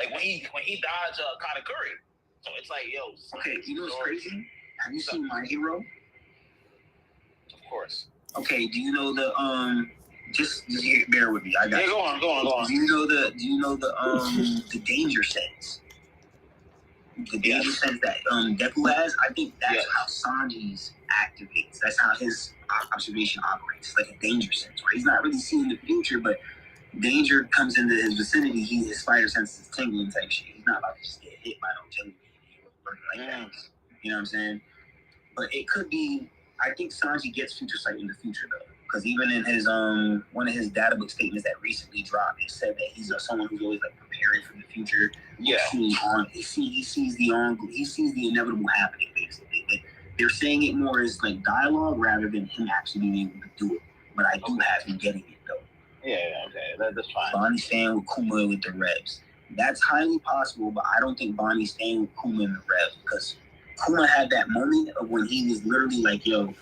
Like when he dodged Conor Curry. So it's like, yo. Okay, you know what's crazy? Have you seen My Hero? Of course. Okay, do you know the just bear with me. I got Go on. Do you know the danger sense? The danger sense that Deku has, I think that's how Sanji's activates. That's how his observation operates, like a danger sense, where he's not really seeing the future, but danger comes into his vicinity. His spider sense is tingling type shit. He's not about to just get hit by no jellybean or like that. You know what I'm saying? But it could be. I think Sanji gets future sight in the future though, because even in his one of his data book statements that recently dropped, it said that he's someone who's always like preparing for the future. Yeah. He sees the inevitable happening basically. But they're saying it more as like dialogue rather than him actually being able to do it. But I do have him getting it though. Yeah, okay, that's fine. Bonnie staying with Kuma with the Revs. That's highly possible, but I don't think Bonnie's staying with Kuma in the Revs because Kuma had that moment of when he was literally like, yo,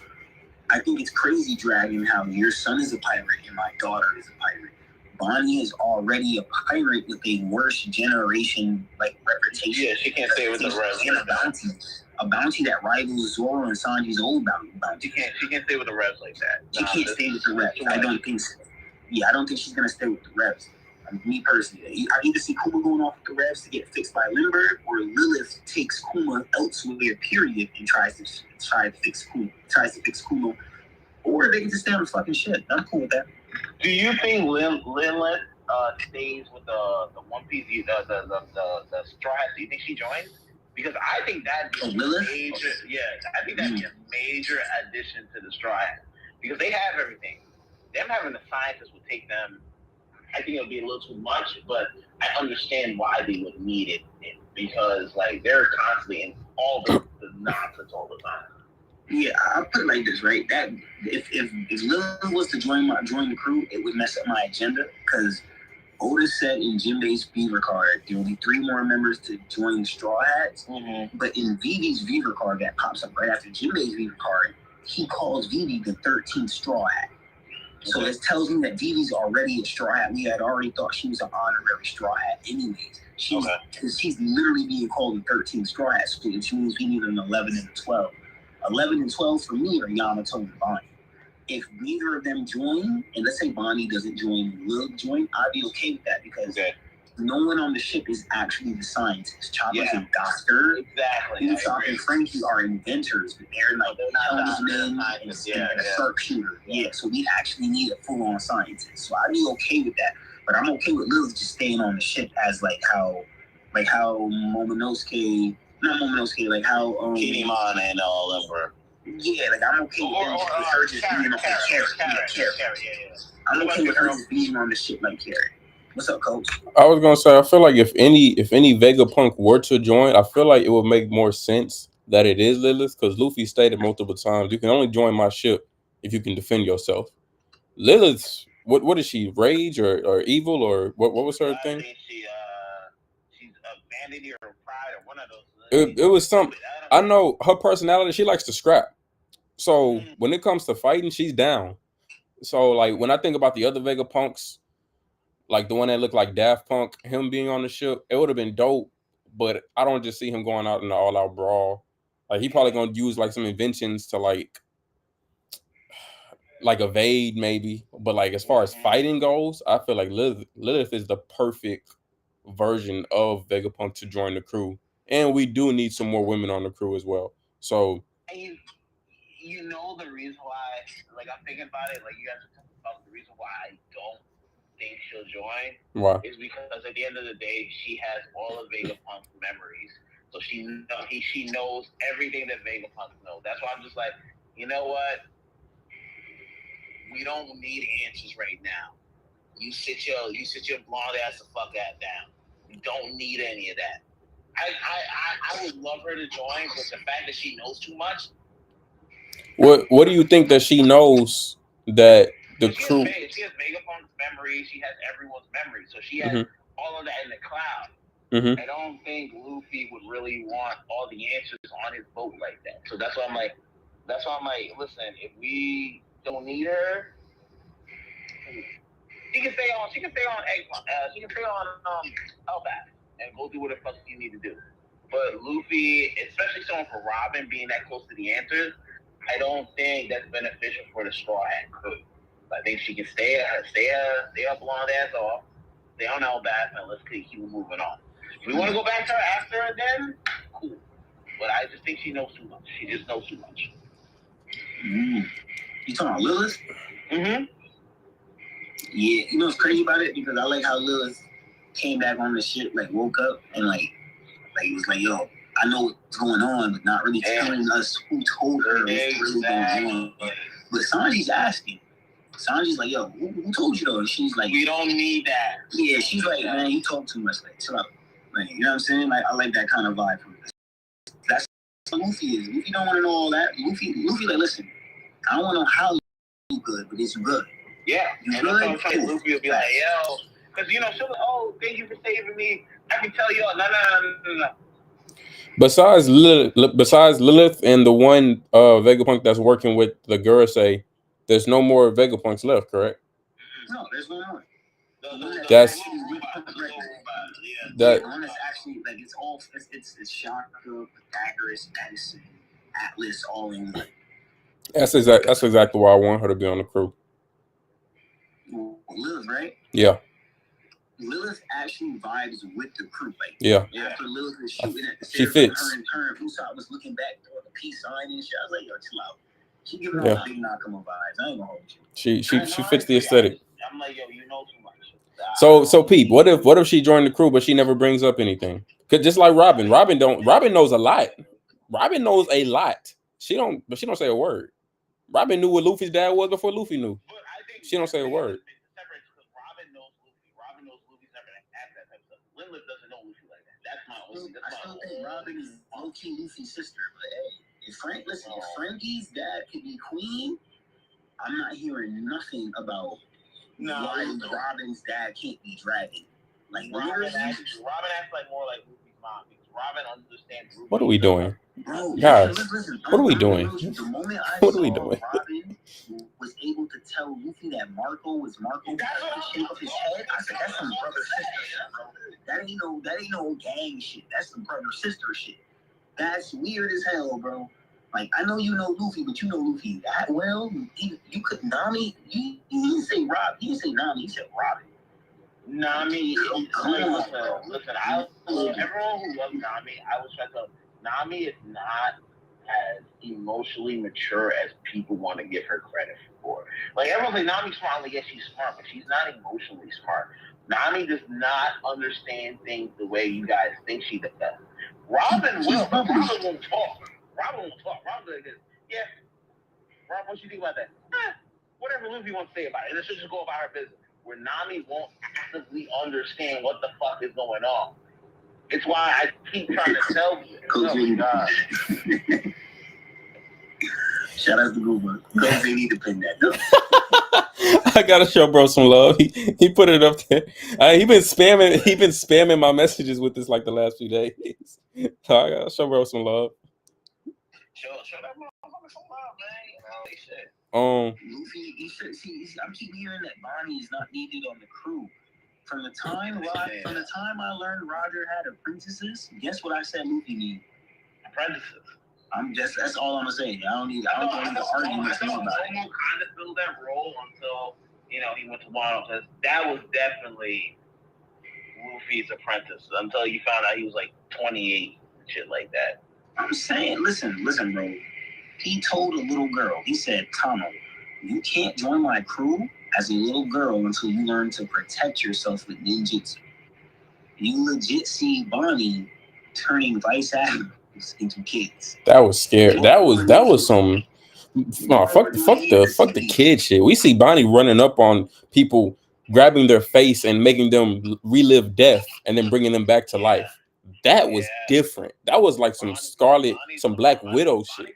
I think it's crazy, Dragon, how your son is a pirate and my daughter is a pirate. Bonnie is already a pirate with a worse generation like reputation. Yeah, she can't stay with the Revs. A bounty that rivals Zoro and Sanji's old bounty. She can't stay with the Revs like that. She can't stay with the Revs. I don't think so. Yeah, I don't think she's gonna stay with the Revs. Me personally, I either see Kuma going off with the Revs to get fixed by Lindbergh, or Lilith takes Kuma elsewhere, period, and tries to fix Kuma, or they can just stay on the fucking shit. I'm cool with that. Do you think Lilith stays with the One Piece, the Straw Hats? Do you think she joins? Because I think that'd be major. Yeah, I think that'd be a major addition to the Straw Hats because they have everything. Them having the scientists would take them. I think it'll be a little too much, but I understand why they would need it because like they're constantly in all the nonsense all the time. Yeah, I'll put it like this, right? That if Lilith was to join the crew, it would mess up my agenda because Oda said in Jinbei's Beaver card there will be 3 more members to join Straw Hats. Mm-hmm. But in Vivi's Beaver card that pops up right after Jinbei's Beaver card, he calls Vivi the 13th Straw Hat. So it tells me that Vivi's already a Straw Hat. We had already thought she was an honorary Straw Hat anyways. She's literally being called the 13th Straw Hat, which means we need an 11 and a 12. 11 and 12 for me are Yamato and Bonnie. If neither of them join, and let's say Bonnie doesn't join and Lil join, I'd be okay with that because no one on the ship is actually the scientist. Chopper's a doctor. Exactly. Usopp and Frankie are inventors, but they're like helmsmen and a sharpshooter. Yeah, so we actually need a full-on scientist. So I'd be okay with that. But I'm okay with Lilith just staying on the ship as like how Momonosuke, like how Kinemon and all of her. Yeah, like I'm okay with her just being on Carrot. I'm okay with her just being on the ship like Carrot. What's up, Coach? I was gonna say I feel like if any Vegapunk were to join, I feel like it would make more sense that it is Lilith because Luffy stated multiple times, you can only join my ship if you can defend yourself. Lilith, what is she? Rage or evil or what was her thing? I think she's a vanity or pride or one of those. It was some. I know her personality. She likes to scrap. So when it comes to fighting, she's down. So like when I think about the other Vegapunks, like the one that looked like Daft Punk, him being on the ship, it would have been dope. But I don't just see him going out in an all-out brawl. Like he probably gonna use like some inventions to like evade maybe. But like as far as fighting goes, I feel like Lilith is the perfect version of Vegapunk to join the crew. And we do need some more women on the crew as well. So you know the reason why, like I'm thinking about it, like you guys are talking about the reason why I don't think she'll join. Why? Is because at the end of the day, she has all of Vegapunk's memories. So she knows everything that Vegapunk knows. That's why I'm just like, you know what? We don't need answers right now. You sit your blonde ass the fuck down. You don't need any of that. I would love her to join, but the fact that she knows too much. What do you think that she knows that the crew? She has Vegapunk's memory. She has everyone's memory. So she has all of that in the cloud. I don't think Luffy would really want all the answers on his boat like that. So that's why I'm like, listen, if we don't need her, she can stay on Eggplant. She can stay on Elbaf and do what the fuck you need to do. But Luffy, especially someone for Robin being that close to the answers, I don't think that's beneficial for the Straw Hat crew. I think she can stay her blonde ass off, stay on Elbaf, and let's keep moving on. If we want to go back to her after and then, cool. But I just think she knows too much. She just knows too much. You talking about Lilith? Mm-hmm. Yeah, you know what's crazy about it? Because I like how Lilith came back on the shit, like woke up and like it was like, yo, I know what's going on, but not really telling us who told her what's really going on. But Sanji's asking. Sanji's like, yo, who told you though? And she's like, we don't need that. Yeah, she's like, man, you talk too much. Like, chill out. Like, you know what I'm saying? Like, I like that kind of vibe from this. That's what Luffy is. Luffy don't want to know all that. Luffy, like, listen, I don't want to know how you good, but is you good? Yeah. You and good? Luffy will be like, yo, because, you know, she'll be, oh, thank you for saving me. I can tell you all, no. Besides Lilith and the one Vegapunk that's working with the Gurusei, there's no more Vegapunks left, correct? No, there's no more. That's the one that's actually like it's Shaka, Pythagoras, Edison, Atlas, all in one. That's exactly why I want her to be on the crew. Lilith, right? Yeah. Lilith actually vibes with the crew. Like, yeah. After Lilith was shooting at the she fits. Her in turn, Usopp was looking back toward the peace sign and shit. I was like, yo, chill out. She giving off big Nakama vibes. I ain't gonna hold you. She fits the aesthetic. I'm like, yo, you know too much. So Pete, what if she joined the crew but she never brings up anything? Cause just like Robin knows a lot. Robin knows a lot. She don't say a word. Robin knew what Luffy's dad was before Luffy knew. But I think she don't say a word. Robin knows Luffy. Robin knows Luffy's never gonna have that type of stuff. Lilith doesn't know Luffy like that. That's my only. I still think Robin is low-key Luffy's sister, but hey, if Frankie's dad could be queen, I'm not hearing nothing about why Robin's dad can't be dragon. Like Robin acts like more like Luffy's mom because Robin understands Luffy. What are we doing? Bro, guys, listen, what are we doing? The moment I what saw are we doing? Robin was able to tell Luffy that Marco was Marco because the shape of his head, I said, that's some brother sister shit, bro. That ain't no gang shit. That's some brother sister shit. That's weird as hell, bro. Like, I know you know Luffy, but you know Luffy that well. You could Nami. He didn't say Rob. He didn't say Nami. He said Robin. Nami, listen. Everyone who loves Nami, I was trying to. Nami is not as emotionally mature as people want to give her credit for. Like everyone's like, Nami's smart. Like, yes, she's smart, but she's not emotionally smart. Nami does not understand things the way you guys think she does. Robin will. Robin won't talk. Robin's like this. Yeah. Rob, what you think about that? Whatever Luffy wants to say about it. Let's just go about her business. Where Nami won't actively understand what the fuck is going on. It's why I keep trying to tell you. Oh, God. Shout out to Goober. Coach, they need to pin that up. I gotta show bro some love. He put it up there. He been spamming my messages with this like the last few days. So I gotta show bro some love. Show that motherfucker some love, man. Luffy, I keep hearing that Bonnie is not needed on the crew. From the time I learned Roger had apprentices, guess what I said Luffy needed? Apprentices. That's all I'm gonna say. I don't need to argue with you about it. I kind of filled that role until he went to Wano. That was definitely Luffy's apprentice until you found out he was like 28 and shit like that. I'm saying, listen, bro. He told a little girl. He said, "Tano, you can't join my crew as a little girl until you learn to protect yourself with ninjutsu." You legit see Bonnie turning vice admirals into kids. That was scary. That was some. No, fuck the kid shit. We see Bonnie running up on people, grabbing their face and making them relive death, and then bringing them back to life. That was different. That was like some some Black Widow shit.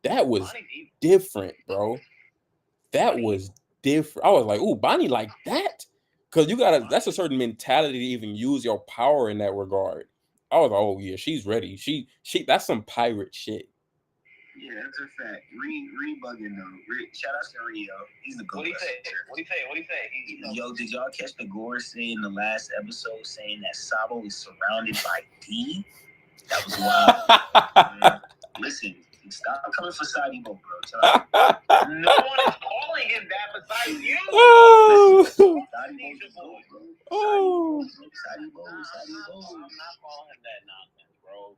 That was different, bro. That was different. I was like, ooh, Bonnie like that? Because that's a certain mentality to even use your power in that regard. I was like, oh yeah, she's ready. She that's some pirate shit. Yeah, that's a fact. Reed bugging though. Shout out to Rio. He's the goat. What do you say? Yo, did y'all catch the Gore say in the last episode saying that Sabo is surrounded by D? That was wild. Listen, stop coming for Sadi Bo, bro. No one is calling him that besides you. Sadi Bo's the goat, bro. Sadi Bo. I'm not calling him that nonsense, bro.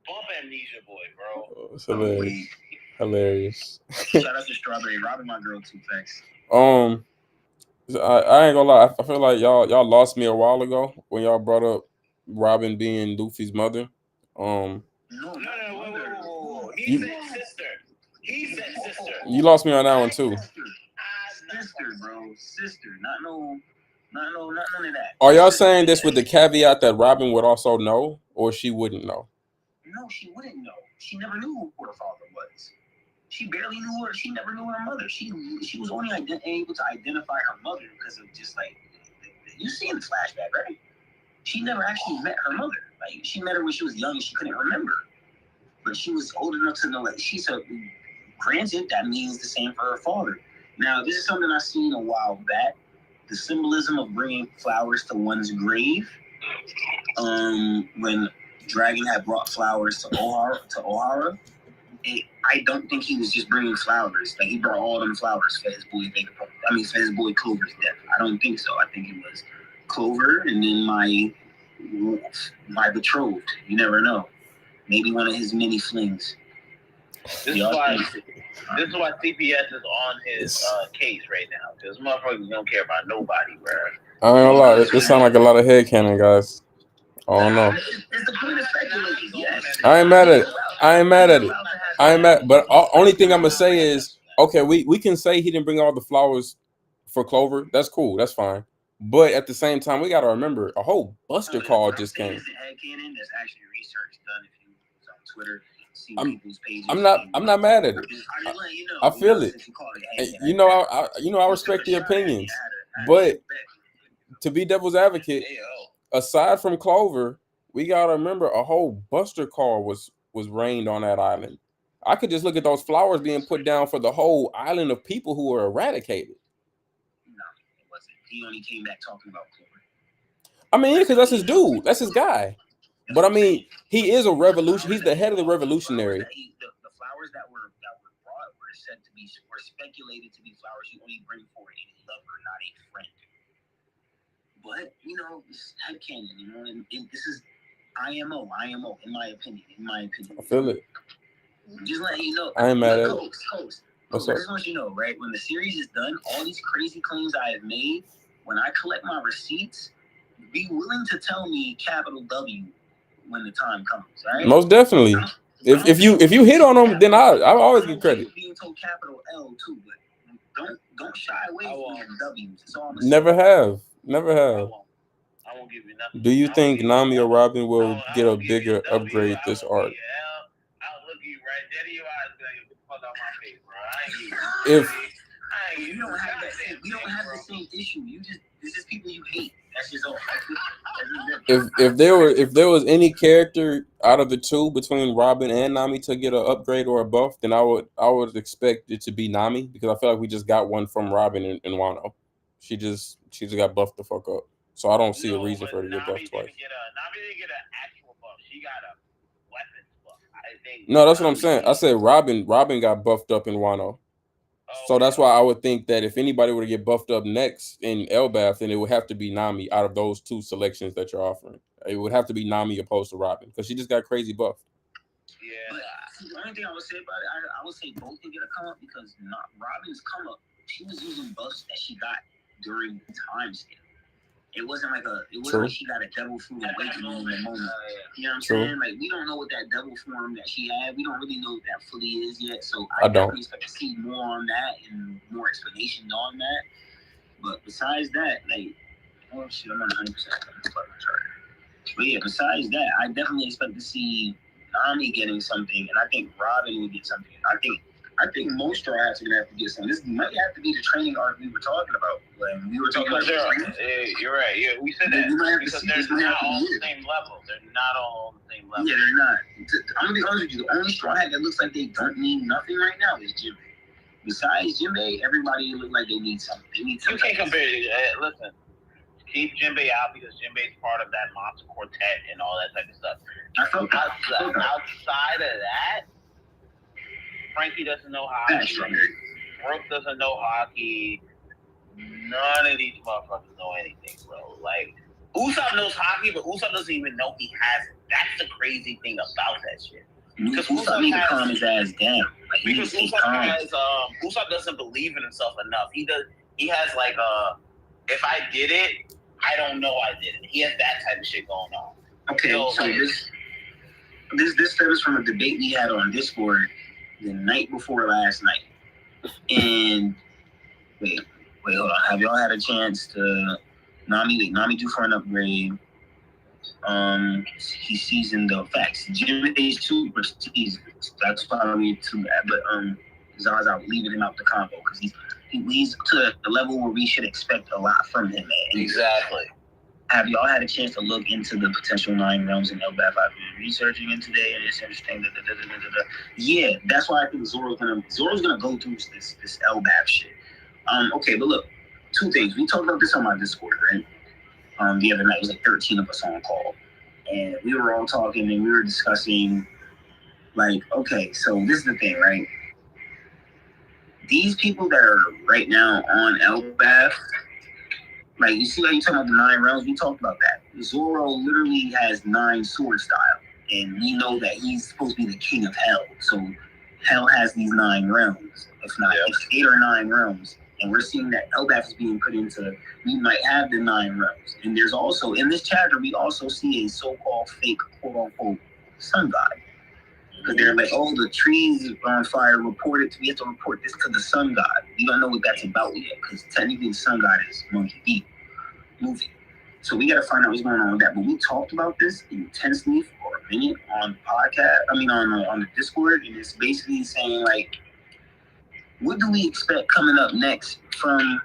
Bump Amnesia Boy, bro. It's hilarious. Hilarious. Shout out to Strawberry Robin, my girl, too. Thanks. I ain't gonna lie. I feel like y'all lost me a while ago when y'all brought up Robin being Luffy's mother. No. He said sister. You lost me on that one too. Sister, bro. Sister. Not none of that. Are y'all saying this with the caveat that Robin would also know, or she wouldn't know? No, she wouldn't know. She never knew who her father was. She barely knew her. She never knew her mother. She was only able to identify her mother because of just like you see in the flashback, right? She never actually met her mother. Like she met her when she was young and she couldn't remember, but she was old enough to know. Like she's granted that means the same for her father. Now this is something I seen a while back. The symbolism of bringing flowers to one's grave. When Dragon had brought flowers to Ohara. I don't think he was just bringing flowers. Like he brought all them flowers for his boy Vegapunk. I mean, for his boy Clover's death. I don't think so. I think it was Clover and then my betrothed. You never know. Maybe one of his many flings. This is why CPS is on his case right now. Because motherfuckers don't care about nobody, bro. I ain't gonna lie. This sound like a lot of headcanon, guys. I don't know. It's the point of speculation. Yes. I ain't mad at it. But only thing I'm gonna say is, okay, we can say he didn't bring all the flowers for Clover. That's cool. That's fine. But at the same time, we gotta remember a whole Buster call just came. There's actually research done if you on Twitter. People's pages. I'm not mad at it. I feel it. I respect the opinions. But to be devil's advocate, aside from Clover, we gotta remember a whole Buster call was rained on that island. I could just look at those flowers being put down for the whole island of people who were eradicated. No, it wasn't. He only came back talking about Clover. I mean, because that's his dude. That's his guy. But I mean, he is a revolution. He's the head of the revolutionary. The flowers that were brought were speculated to be flowers you only bring for a lover, not a friend. But it's headcanon. And this is IMO. In my opinion. I feel it. Just letting you know. I ain't mad at it. Coast. I just want you to know, right? When the series is done, all these crazy claims I have made, when I collect my receipts, be willing to tell me capital W when the time comes, right? Most definitely. If you hit on them, then I always get credit. Being told capital L too, but don't shy away from the W's. That's all I'm saying. Never have. I won't give you nothing. Do you think Nami or Robin will get a bigger upgrade this arc? I'll look you right dead in your eyes and get the fuck out my face, bro. We don't have the same issue. It's just people you hate. That's just all. If there was any character out of the two between Robin and Nami to get an upgrade or a buff, then I would expect it to be Nami, because I feel like we just got one from Robin and Wano. She just got buffed the fuck up. So I don't see a reason for her to get buffed twice. Nami didn't get an actual buff. She got a weapons buff. I think. No, that's what I'm saying. I said Robin got buffed up in Wano. So that's why I would think that if anybody were to get buffed up next in Elbaf, then it would have to be Nami out of those two selections that you're offering. It would have to be Nami opposed to Robin, because she just got crazy buffed. Yeah. But the only thing I would say about it, I would say both can get a come up, because Robin's come up, she was using buffs that she got during the time scale. It wasn't like she got a devil fruit awakening in the moment. You know what I'm saying? Like, we don't know what that devil form that she had. We don't really know what that fully is yet. So I definitely expect to see more on that and more explanation on that. But besides that, I'm on 100%. But yeah, besides that, I definitely expect to see Nami getting something, and I think Robin will get something. I think I think most straw hats are gonna have to get some. This might have to be the training arc we were talking about when we were talking because about. You're right. Yeah, we said that because they're not all the same level. They're not all on the same level. Yeah, they're not. I'm gonna be honest with you. The only straw hat that looks like they don't mean nothing right now is Jinbei. Besides Jinbei, everybody look like they need something. They need something. You can't compare it. Listen, keep Jinbei out because Jinbei's part of that monster quartet and all that type of stuff. Outside of that, Frankie doesn't know hockey. Brooke doesn't know hockey. None of these motherfuckers know anything, bro. Like, Usopp knows hockey, but Usopp doesn't even know he has it. That's the crazy thing about that shit. Because Usopp needs to calm his ass down. Like, because Usopp doesn't believe in himself enough. He has like if I did it, I don't know I did it. He has that type of shit going on. Okay, so this stems from a debate we had on Discord the night before last night. And wait, hold on. Have y'all had a chance to Nami due for an upgrade? He seasoned the facts. Jinbei's super seasoned. So that's probably too bad. But Zaza leaving him out the combo because he's to the level where we should expect a lot from him, man. Exactly. Have y'all had a chance to look into the potential 9 realms in Elbaf? I've been researching it today, and it's interesting. Yeah, that's why I think Zoro's gonna go through this Elbaf shit. Okay, but look, 2 things. We talked about this on my Discord, right? The other night, it was like 13 of us on call, and we were all talking and we were discussing, like, okay, so this is the thing, right? These people that are right now on Elbaf, like, you see how you talking about the 9 realms? We talked about that. Zoro literally has 9 sword style, and we know that he's supposed to be the king of hell. So hell has these 9 realms, if not 8 or 9 realms. And we're seeing that Elbaf is being put into, we might have the 9 realms. And there's also, in this chapter, we also see a so-called fake, quote-unquote, sun god. Because they're like, oh, the trees are on fire, we have to report this to the sun god. We don't know what that's about yet, because technically the sun god is Monkey D. movie. So we got to find out what's going on with that. But we talked about this intensely for a minute on the podcast, on the Discord, and it's basically saying, like, what do we expect coming up next from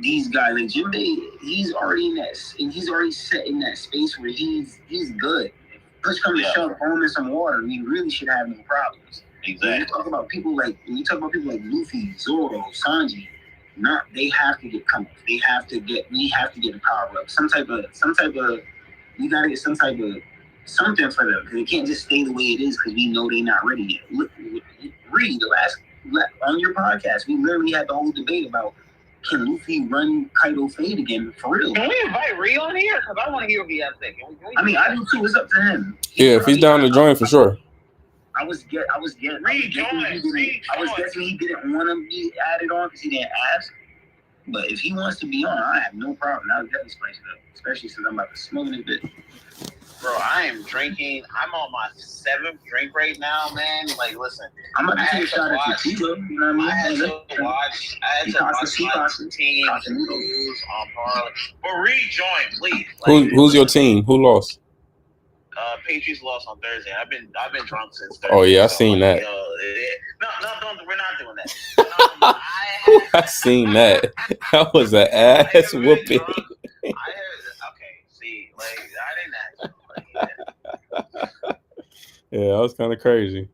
these guys? Like Jinbei, he's already in that, and he's already set in that space where he's good. If push comes to shove, throw him in some water, we really should have no problems. Exactly. When you talk about people like Luffy, Zoro, Sanji, they have to get coming. We have to get the power up. Some type of we gotta get some type of something for them, because it can't just stay the way it is because we know they're not ready yet. Look, read the last on your podcast, we literally had the whole debate about, can Luffy run Kaido Fade again for real? Can we invite Ree on here? Because I want to hear what he has to say. I do too. It's up to him. If he's down to join, for sure. I was guessing he didn't want to be added on because he didn't ask. But if he wants to be on, I have no problem. I'll definitely spice it up, especially since I'm about to smoke it a bit. Bro, I am drinking. I'm on my 7th drink right now, man. Like, listen. I'm going to take a shot at tequila. You know what I mean? I had to watch my team lose on parlay. But rejoin, please. Like, who's your team? Who lost? Patriots lost on Thursday. I've been drunk since Thursday. Oh yeah, I seen that. We're not doing that. I seen that. That was an ass whooping. Yeah, that was kind of crazy.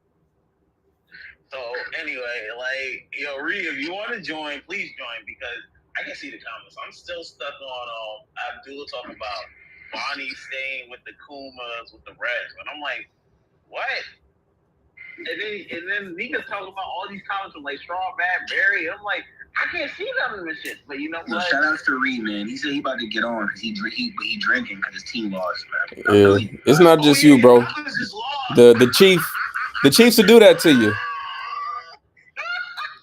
So anyway, like, yo, Ree, if you want to join, please join, because I can see the comments. I'm still stuck on Abdullah talking about Bonnie staying with the Kumas with the Reds, and I'm like, what? And then niggas talking about all these comments from like Straw Bad Berry. I'm like, I can't see them in this shit. But you know what? Shout out to Reed, man. He said he about to get on because he drinking because his team lost, man. Yeah, it's not just you, bro. The Chiefs will do that to you.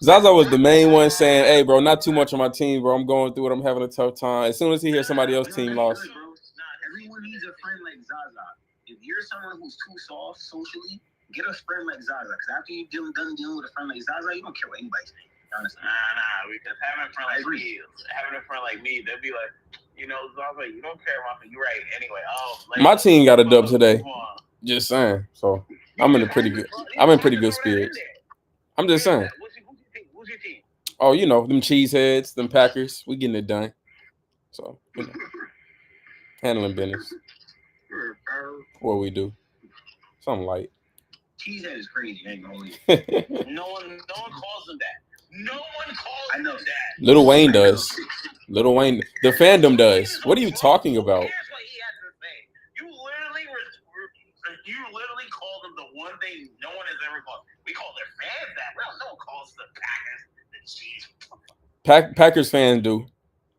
Zaza was the main one saying, "Hey, bro, not too much on my team, bro. I'm going through it. I'm having a tough time." As soon as he hears somebody else's team lost. Everyone needs a friend like Zaza. If you're someone who's too soft socially, get a friend like Zaza. Because after you're done dealing with a friend like Zaza, you don't care what anybody's saying. Honestly. Nah. Because having a friend like me, they'll be like, you know, Zaza, you don't care about me. You're right. Anyway, my team got a dub today. Just saying. So I'm in pretty good spirits. I'm just saying. Who's your team? Oh, you know, them cheeseheads, them Packers, we getting it done. So, you know, handling business. What we do. Something light. Cheesehead is crazy. I ain't gonna lie. No one calls them that. No one calls them that. Lil Wayne does. Lil Wayne, the fandom does. What are you talking about? Here's what he has to say. You literally call them the one thing no one has ever called. We call their fans that. Well, no one calls the Packers the cheese. Packers fans do.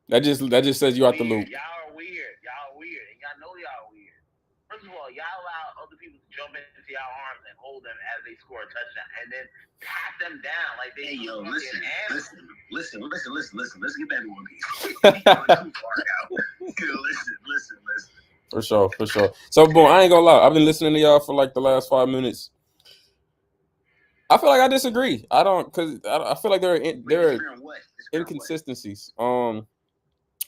That just says you out the loop. Y'all are weird. And y'all know y'all weird. First of all, y'all allow other people to jump into y'all arms and hold them as they score a touchdown, and then pat them down like they. Hey, yo, listen. Let's get back to One Piece. Too far out. Listen. For sure. So, boom, I ain't gonna lie. I've been listening to y'all for like the last 5 minutes. I feel like I disagree. I don't, because I feel like there are inconsistencies.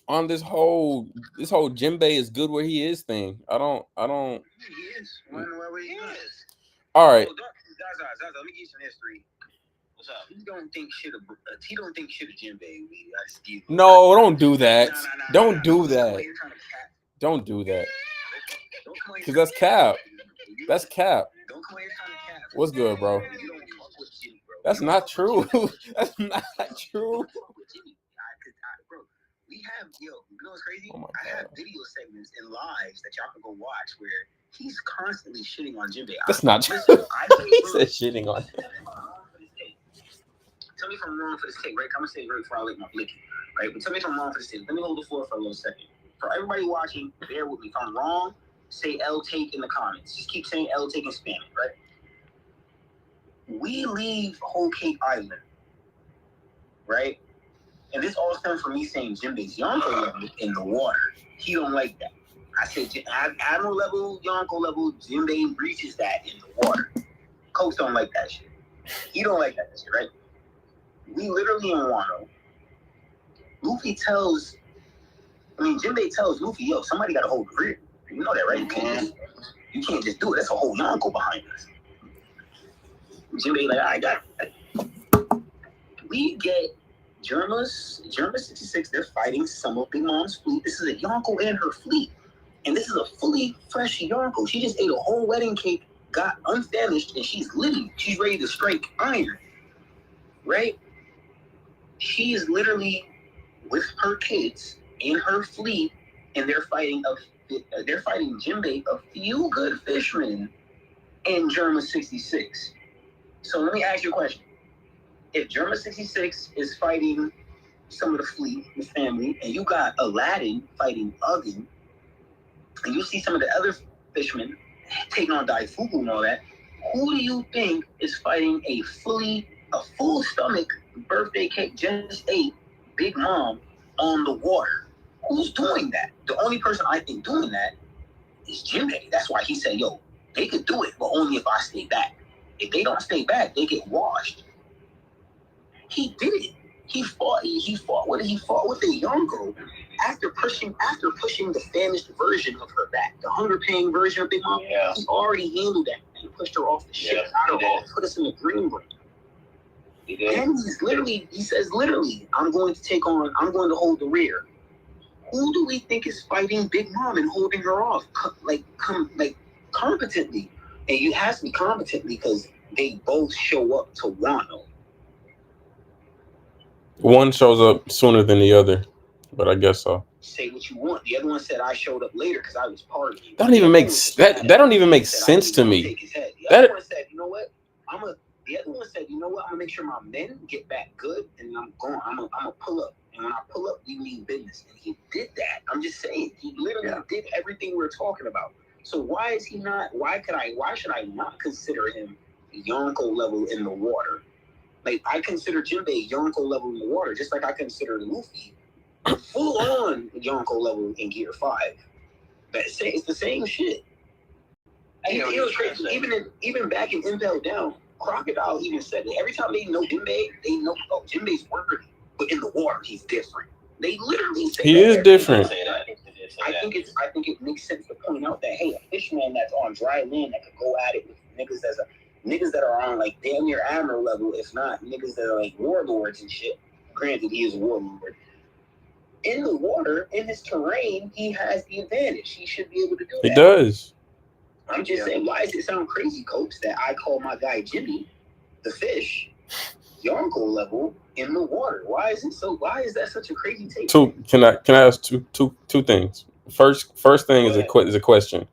On this whole Jinbei is good where he is thing. I don't. He is. Where he is. All right. Zaza, let me give you some history. What's up? He don't think shit of Jinbei. No, don't do that. Don't do that. Don't do that. Because that's cap. That's cap. Don't come here trying to cap. What's good, bro? You don't fuck with Jimmy, bro. That's not true. That's not true. Bro, we have, you know what's crazy? Oh my I have God. video segments and lives that y'all can go watch where he's constantly shitting on Jinbei. That's not true. He said shitting on him. Tell me if I'm wrong for this take, right? I'm gonna say it right before I lick my blicky, right? But tell me if I'm wrong for this take. Let me hold the floor for a little second. For everybody watching, bear with me. If I'm wrong, say L take in the comments. Just keep saying L take and spam it, right? We leave Whole Cake Island, right? And this all stems from me saying Jinbei's Yonko level in the water. He don't like that. I said Admiral level, Yonko level, Jinbei reaches that in the water. Coach don't like that shit. He don't like that shit, right? We literally in Wano. Jinbei tells Luffy, yo, somebody got to hold the rear. You know that, right? You can't just do it. That's a whole Yonko behind us. Jinbei like, I got it. We get Germa 66. They're fighting some of Big Mom's fleet. This is a Yonko and her fleet. And this is a fully fresh Yonko. She just ate a whole wedding cake, got unfamished, and she's living. She's ready to strike iron. Right? She is literally with her kids in her fleet, and they're fighting Jinbei, a few good fishermen, and Germa 66. So let me ask you a question. If Germa 66 is fighting some of the fleet, the family, and you got Aladdin fighting Ugin, and you see some of the other fishermen taking on Daifuku and all that, who do you think is fighting a full stomach birthday cake just ate Big Mom on the water? Who's doing that? The only person I think doing that is Jinbei. That's why he said, yo, they could do it, but only if I stay back. If they don't stay back, they get washed. He did it. He fought with a Yonko after pushing the famished version of her back, the hunger paying version of Big Mom. Yeah. He already handled that and pushed her off the ship, put us in the green room. He did. And he says, I'm going to hold the rear. Who do we think is fighting Big Mom and holding her off? Competently. And it has to be competently because they both show up to Wano. One shows up sooner than the other, but I guess so. Say what you want. The other one said I showed up later because I was partying. That don't even make sense to me. The other one said, you know what? I'm gonna make sure my men get back good, and I'm gonna pull up. And when I pull up, we mean business. And he did that. I'm just saying, he literally did everything we're talking about. So why should I not consider him Yonko level in the water? Like, I consider Jinbei Yonko level in the water, just like I consider Luffy full on Yonko level in Gear 5. But it's the same shit. Even back in Impel Down, Crocodile even said that every time they know Jinbei, they know, oh, Jinbei's worthy, but in the water he's different. They literally say he is different. I think it makes sense to point out that, hey, a fisherman that's on dry land that could go at it with niggas niggas that are on like damn near admiral level, if not niggas that are like warlords and shit. Granted, he is a warlord. In the water, in his terrain, he has the advantage. He should be able to do that. He does. I'm just saying, why does it sound crazy, Coach, that I call my guy Jimmy the fish, Yonko level in the water? Why is that such a crazy take? Can I ask two things? First thing is a question.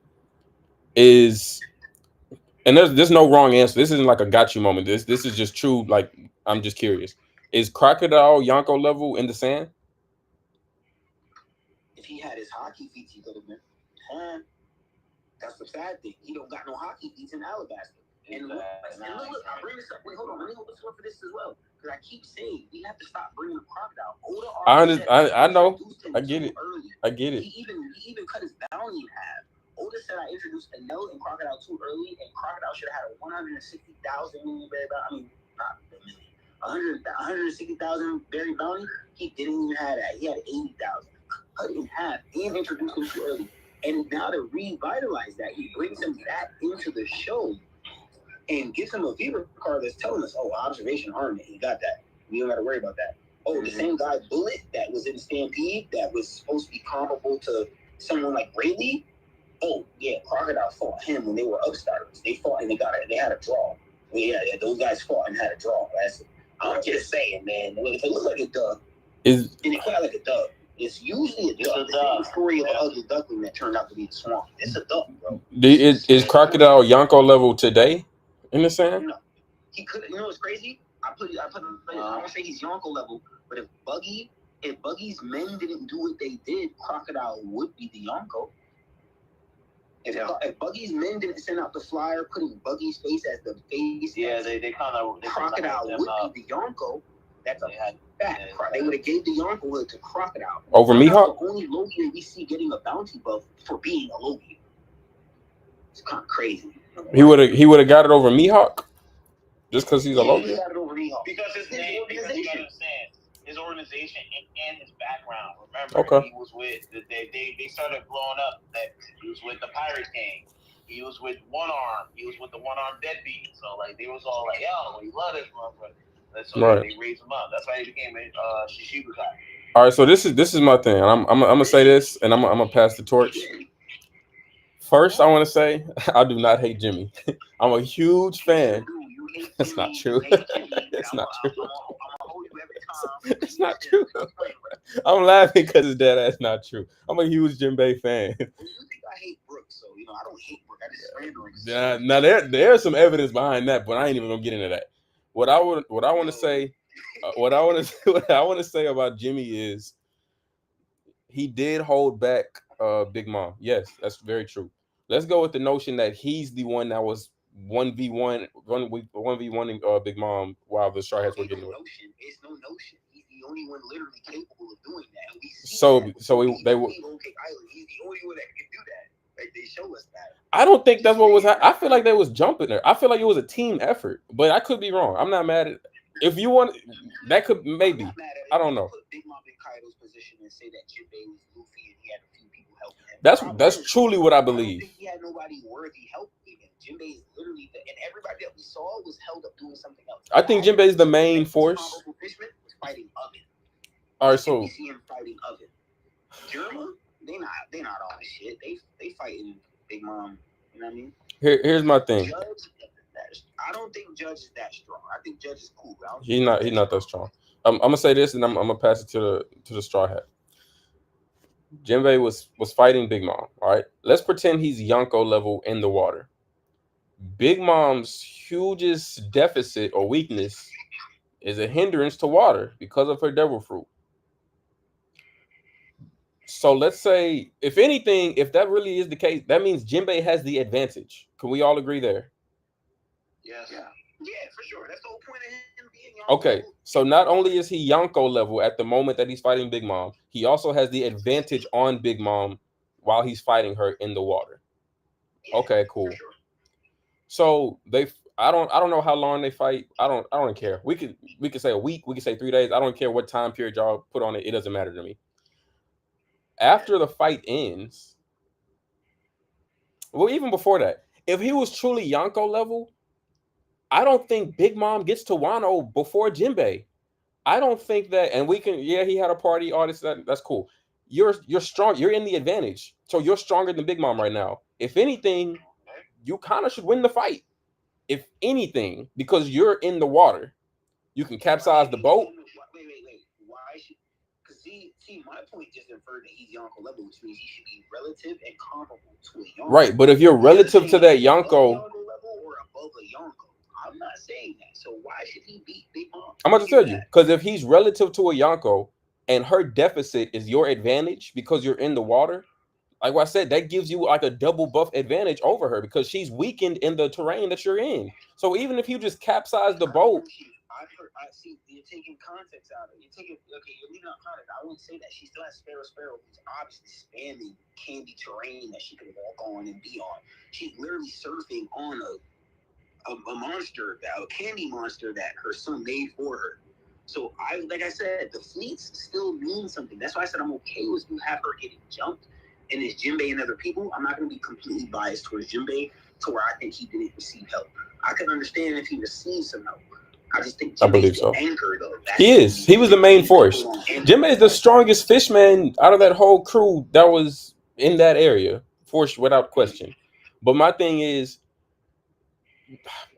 And there's no wrong answer. This isn't like a got you moment. This is just true. Like, I'm just curious. Is Crocodile Yonko level in the sand? If he had his hockey feet, he could have been. That's the sad thing. He don't got no hockey feet in Alabaster. And look, I bring this up. Wait, hold on. Let me hold this one for this as well. Because I keep saying we have to stop bringing the Crocodile. I know. I get it. I get it. He even cut his bounty in half. Oda said I introduced Enel and Crocodile too early, and Crocodile should have had a 160,000 million berry bounty. I mean, not a million. 160,000 berry bounty. He didn't even have that. He had 80,000. Cut it in half and introduced him too early. And now to revitalize that, he brings him back into the show and gives him a Viva card that's telling us, oh, observation armament, he got that. We don't got to worry about that. Oh, the same guy, Bullet, that was in Stampede, that was supposed to be comparable to someone like Rayleigh. Oh, yeah, Crocodile fought him when they were upstarters. They fought and they had a draw. Well, yeah, those guys fought and had a draw. I'm just saying, man, if it looks like a duck, and it quite like a duck, it's usually a duck. It's the story of the ugly duckling that turned out to be the swamp. It's a duck, bro. Is Crocodile Yonko level today in the sand? No. He could. You know what's crazy? I don't say he's Yonko level, but if Buggy's men didn't do what they did, Crocodile would be the Yonko. If Buggy's men didn't send out the flyer putting Buggy's face as the face, they kind of Crocodile would be the Yonko. That's a fact. They would have gave the Yonko hood to Crocodile over Mihawk. The only Logia we see getting a bounty buff for being a Logia. It's kind of crazy. He would have got it over Mihawk just because he's a Logia. He got it over Mihawk because his name. Because you understand his organization and his background. Remember, he was with they started blowing up. That he was with the Pirate King. He was with One Arm. He was with the One Arm Deadbeat. So like they was all like, yo, we love this motherfucker. So they raised him up. That's why he became a Shishibukai. All right, so this is my thing. I'm gonna say this, and I'm gonna pass the torch. First, I want to say I do not hate Jimmy. I'm a huge fan. That's not true. That's not true. It's not true. I'm laughing because it's dead ass not true. I'm a huge Jinbei fan. You think I hate Brooks, so I don't hate Brooks. I just now there's some evidence behind that, but I ain't even gonna get into that. What I want to say about Jimmy is he did hold back Big Mom. Yes, that's very true. Let's go with the notion that he's the one that was 1v1 Big Mom while the Straw Hats were getting away. It's no notion. He's the only one literally capable of doing that. And we see they were. He's the only one that can do that. Like they show us that. I don't think that's what was. I feel like they was jumping there. I feel like it was a team effort, but I could be wrong. I'm not mad at. If you want, that could maybe. I don't know. Put Big Mom in Kaido's position and say that Jinbei was Luffy and he had a few people helping him. That's truly what I believe. I don't think he had nobody worthy helping him. Jinbei is literally and everybody that we saw was held up doing something else. I think Jinbei is the main force. Fishman was fighting Oven. All right, so we see him fighting Oven. Germa, they not all this shit. They fighting Big Mom. You know what I mean? Here's my thing. I don't think Judge is that strong. I think Judge is cool. He's not that strong. I'm gonna say this, and I'm gonna pass it to the Straw Hat. Jinbei was fighting Big Mom. All right, let's pretend he's Yonko level in the water. Big Mom's hugest deficit or weakness is a hindrance to water because of her devil fruit. So let's say, if anything, if that really is the case, that means Jinbei has the advantage. Can we all agree there? Yes. Yeah, for sure. That's the whole point of him being Yonko. Okay, so not only is he Yonko level at the moment that he's fighting Big Mom, he also has the advantage on Big Mom while he's fighting her in the water. Yeah, okay, cool. Sure. So I don't know how long they fight. I don't care. We could say a week. We could say 3 days. I don't care what time period y'all put on it. It doesn't matter to me. After the fight ends, well, even before that, if he was truly Yonko level, I don't think Big Mom gets to Wano before Jinbei. I don't think that, and we can. Yeah, he had a party. All this, that's cool. You're strong. You're in the advantage, so you're stronger than Big Mom right now. If anything, you kind of should win the fight. If anything, because you're in the water, you can capsize the boat. Wait. Why should? Because see, my point just inferred that he's Yonko level, which means he should be relative and comparable to a Yonko. Right, but if you're relative to that Yonko level or above a Yonko, I'm not saying that. So why should he beat Big Mom? I'm going to tell you, because if he's relative to a Yonko and her deficit is your advantage because you're in the water, like what I said, that gives you like a double buff advantage over her because she's weakened in the terrain that you're in. So even if you just capsize the boat, I see you're taking context out of it. You're leaving out context. I wouldn't say that she still has Sparrow, who's obviously spamming candy terrain that she could walk on and be on. She's literally surfing on a monster, a candy monster that her son made for her. So like I said, the fleets still mean something. That's why I said I'm okay with you have her getting jumped. And it's Jinbei and other people. I'm not going to be completely biased towards Jinbei to where I think he didn't receive help. I can understand if he received some help. I just think Jinbei's I believe so. Anchor, though. He is. He was the main force. Jinbei is the strongest fishman out of that whole crew that was in that area, force without question. But my thing is,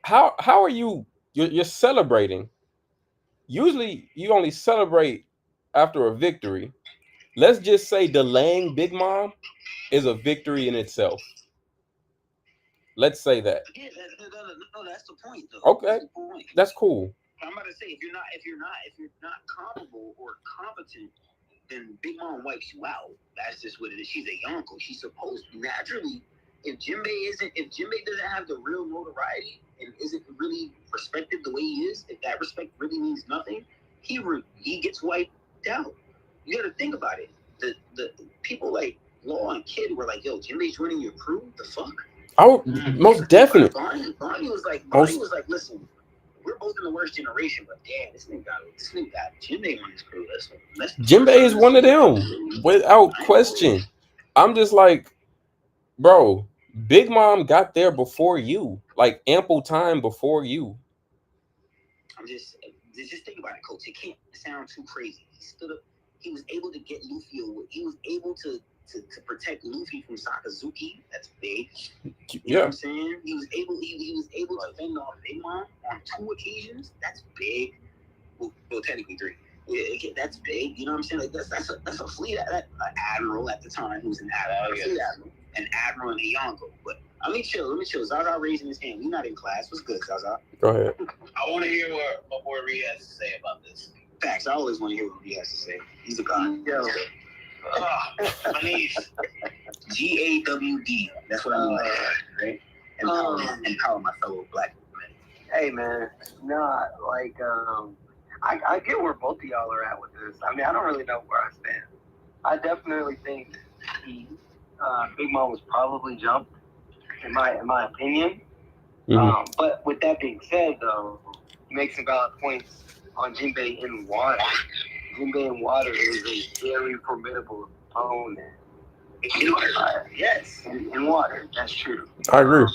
how are you? You're celebrating. Usually, you only celebrate after a victory. Let's just say delaying Big Mom is a victory in itself. Let's say that. Yeah, no, that's the point, though. Okay, that's cool. I'm about to say if you're not comparable or competent, then Big Mom wipes you out. That's just what it is. She's a Yonko. She's supposed to naturally. If Jinbei doesn't have the real notoriety and isn't really respected the way he is, if that respect really means nothing, he gets wiped out. You got to think about it. The people like Law and Kid were like, "Yo, Jinbei's joining your crew. The fuck." Oh, most definitely. Barney was like, "Listen, we're both in the worst generation, but damn, this nigga got Jinbei on his crew. Jinbei is one of them, without question. I'm just like, bro, Big Mom got there before you, like ample time before you. I'm just think about it, Coach. It can't sound too crazy. He stood up. He was able to get Luffy away. He was able to protect Luffy from Sakazuki. That's big. You know what I'm saying? He was able to fend off Big Mom on 2 occasions. That's big. Well, technically 3. Yeah, that's big. You know what I'm saying? Like that's a fleet admiral at the time who's an admiral. An admiral and a Yonko. But let me chill. Zaza raising his hand. We're not in class. What's good, Zaza? Go ahead. I want to hear what my boy Ree has to say about this. Facts. I always want to hear what Ree has to say. He's a god. Yo. My niece. GAWD. That's what I mean by that, right? Empower my fellow black men. Hey man, nah, like I get where both of y'all are at with this. I mean, I don't really know where I stand. I definitely think Big Mom was probably jumped, in my opinion. Mm-hmm. But with that being said, though, you make some valid points on Jinbei in water. Jinbei in water is a very formidable opponent. In water, yes. In water, that's true. I agree.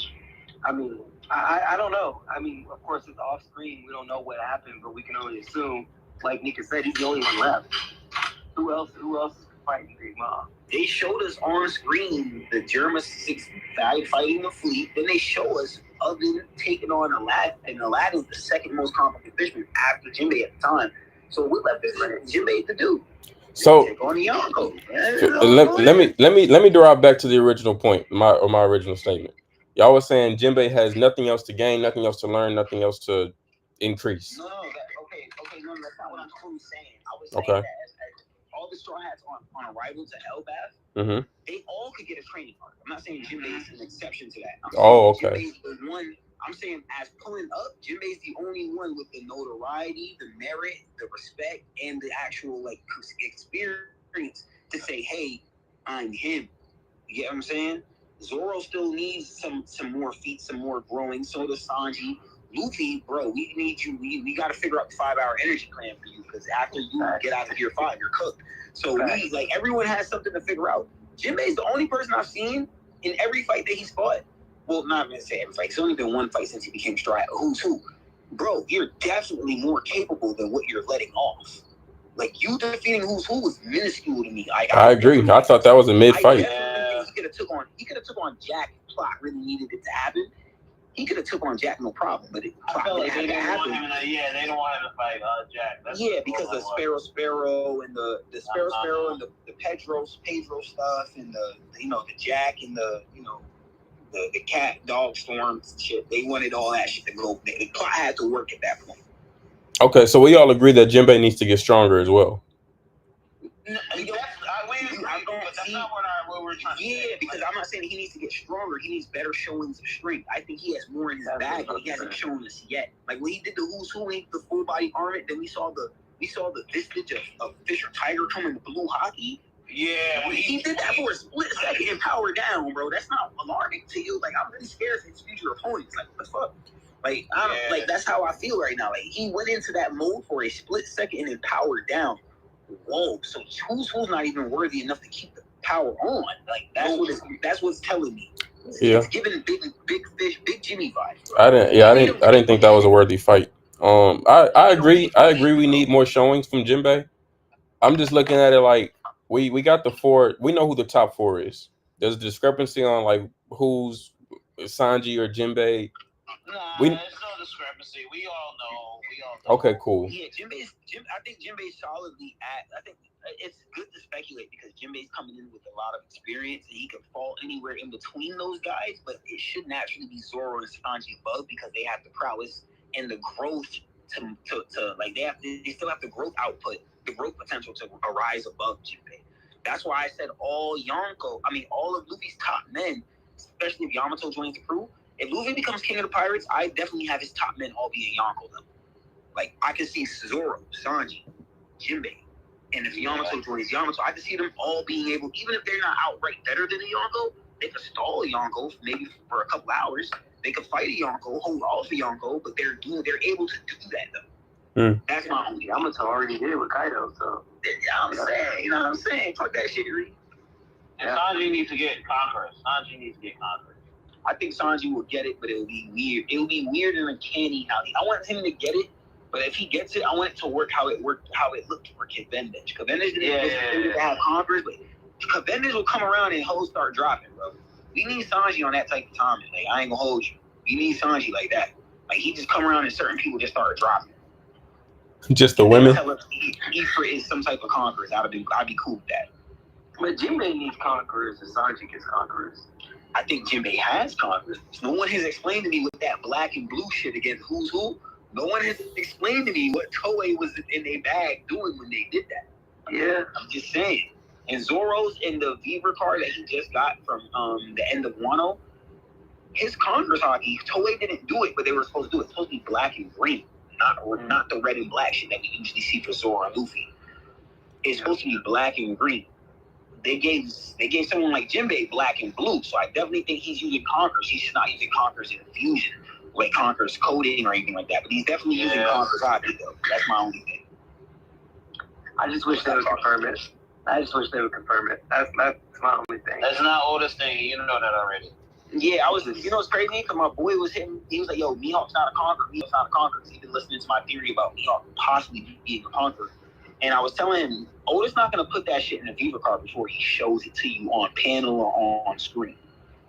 I mean, I don't know. I mean, of course, it's off screen. We don't know what happened, but we can only assume, like Nika said, he's the only one left. Who else is fighting Big Mom? They showed us on screen the Germa 6 fighting the fleet. Then they show us Oven taking on Aladdin, and Aladdin's the second most competent fisherman after Jinbei at the time. So what left is Jinbei to do? So on the Yonko. Let me derive back to the original point, my original statement. Y'all was saying Jinbei has nothing else to gain, nothing else to learn, nothing else to increase. No, that's not what I'm truly saying. I was saying that as all the Straw Hats on arrival to Hellbath, they all could get a training arc. I'm not saying Jinbei is an exception to that. Jinbei's the one. I'm saying as pulling up, Jinbei's the only one with the notoriety, the merit, the respect, and the actual like experience to say, "Hey, I'm him." You get what I'm saying? Zoro still needs some more feats, some more growing. So does Sanji. Luffy, bro, we need you. We got to figure out the 5-hour energy plan for you because after you get out of Gear 5, you're cooked. So everyone has something to figure out. Jinbei's the only person I've seen in every fight that he's fought well, not even say every fight. It's only been one fight since he became Strider. Who's who? Bro, you're definitely more capable than what you're letting off. Like, you defeating Who's Who was minuscule to me. I agree. I thought that was a mid-fight. He could have took on Jack if Plot really needed it to happen. He could have took on Jack, no problem. But I felt like they didn't want him to fight Jack. That's because of Sparrow and the Sparrow and the Pedro stuff and the Jack and the cat dog storm shit. They wanted all that shit to go. The Plot had to work at that point. Okay, so we all agree that Jinbei needs to get stronger as well. That's not what we're trying to say. Yeah, because I'm not saying he needs to get stronger. He needs better showings of strength. I think he has more in his bag that he hasn't shown us yet. Like when he did the Who's Who, the full body armor, then we saw the vestige of Fisher Tiger coming to blue hockey. Yeah, he did that for a split second and power down, bro. That's not alarming to you. Like, I'm really scared of his future opponents. Like, what the fuck? Like, I don't like that's how I feel right now. Like, he went into that mode for a split second and then powered down. Whoa, so Who's not even worthy enough to keep the power on. Like, that's what's telling me. It's giving big fish, big Jimmy vibes. I didn't think that was a worthy fight. I agree. We need more showings from Jinbei. I'm just looking at it like we got the 4. We know who the top 4 is. There's a discrepancy on like who's Sanji or Jinbei. There's no discrepancy. We all know. Okay, cool. Yeah, I think Jinbei's solidly at. I think it's good to speculate because Jinbei's coming in with a lot of experience and he can fall anywhere in between those guys. But it should naturally be Zoro and Sanji above because they have the prowess and the growth to like they still have the growth output, the growth potential to arise above Jinbei. That's why I said all of Luffy's top men, especially if Yamato joins the crew. If Luffy becomes king of the pirates, I definitely have his top men all being Yonko level. Like, I can see Zoro, Sanji, Jinbei, and if Yamato joins Yamato, I can see them all being able, even if they're not outright better than a Yonko, they could stall a Yonko maybe for a couple hours. They could fight a Yonko, hold off a Yonko, but they're able to do that though. That's my only. Yamato already did with Kaido, so I'm saying, you know what I'm saying? Fuck that shit, Reed. And Sanji needs to get conquerors. I think Sanji will get it, but it'll be weird. It'll be weird and uncanny how I want him to get it, but if he gets it, I want it to work how it looked for Cavendish. Cavendish didn't have conquerors, but Cavendish will come around and hoes start dropping, bro. We need Sanji on that type of timing. Like, I ain't gonna hold you. We need Sanji like that. Like, he just come around and certain people just start dropping. Just the women? Ifrit is some type of conquerors. I'd be cool with that. But Jinbei needs conquerors and Sanji gets conquerors. I think Jinbei has conquerors. No one has explained to me what that black and blue shit against Who's Who. No one has explained to me what Toei was in their bag doing when they did that. Yeah. I'm just saying. And Zoro's in the Viver card that he just got from the end of Wano, his conquerors hockey, Toei didn't do it, but they were supposed to do it. It's supposed to be black and green, not the red and black shit that we usually see for Zoro and Luffy. It's supposed to be black and green. They gave someone like Jinbei black and blue, so I definitely think he's using conquerors. He's not using conquerors in fusion, like conquerors coding or anything like that. But he's definitely using conquerors hockey, though. That's my only thing. I just wish they would confirm it. That's my only thing. That's not Oda's thing. You know that already. Yeah, it's crazy because my boy was hitting. He was like, "Yo, Mihawk's not a conqueror. Mihawk's not a conqueror." He's been listening to my theory about Mihawk possibly being a conqueror. And I was telling him, Oda's not going to put that shit in a Viva card before he shows it to you on panel or on screen.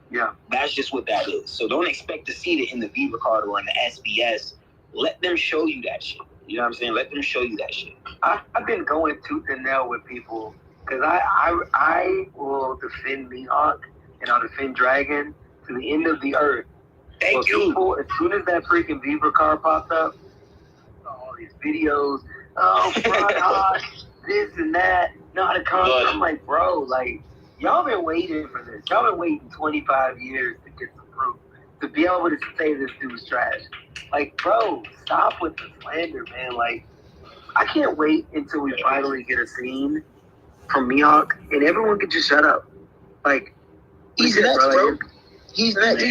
Yeah. That's just what that is. So don't expect to see it in the Viva card or in the SBS. Let them show you that shit. You know what I'm saying? Let them show you that shit. I've been going tooth and nail with people because I will defend Mihawk and I'll defend Dragon to the end of the earth. Thank you. People, as soon as that freaking Viva card popped up, all these videos, front this and that, not a conqueror. I'm like, bro, like, y'all been waiting for this. Y'all been waiting 25 years to get some proof, to be able to say this dude's trash. Like, bro, stop with the slander, man. Like, I can't wait until we finally get a scene from Mihawk and everyone can just shut up. Like, he's next, bro. He's next.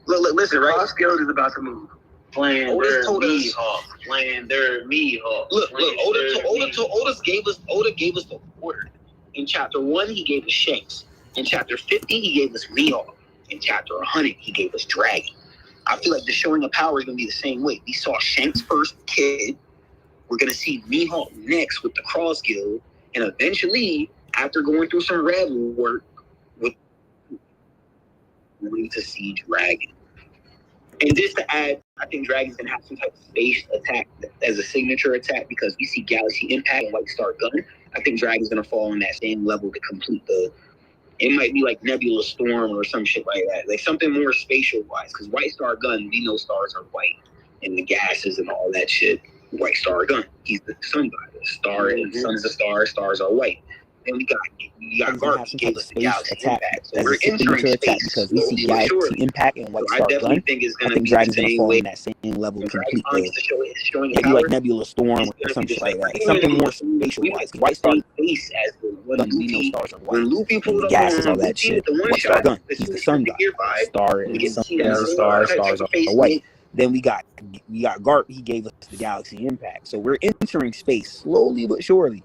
Look, listen, right? Cross Guild is about to move. Playing their Mihawk. Look, Oda gave us the order. In chapter 1, he gave us Shanks. In chapter 50, he gave us Mihawk. In chapter 100, he gave us Dragon. I feel like the showing of power is going to be the same way. We saw Shanks first, Kid. We're going to see Mihawk next with the Cross Guild. And eventually, after going through some Red work, we're going to see Dragon. And just to add, I think Dragon's going to have some type of space attack as a signature attack because we see Galaxy Impact and White Star Gun. I think Dragon's going to fall on that same level to complete the... It might be like Nebula Storm or some shit like that. Like something more spatial-wise. Because White Star Gun, we know stars are white. And the gases and all that shit. White Star Gun. He's the sun god. The star and sun is a star. Stars are white. Then we got Garp. He gave us the Galaxy Impact. So we're entering space because we see Galaxy Impact and White So Star I definitely Gun. think it's going I to think be Dragon's the gonna same fall way. on that same level and complete Dragon the is showing maybe power. like Nebula Storm or some shit like that. Like something more spatial-wise. White Star face as the one Gun, we know Luffy. stars are When white. Luffy And pulled the up gases, on all that Luffy shit. with the one White Star shot, Gun. as He's soon the as sun the god. gear five, Star we and get sun, to see that the stars type are of face. white. Then we got Garp. He gave us the Galaxy Impact. So we're entering space slowly but surely.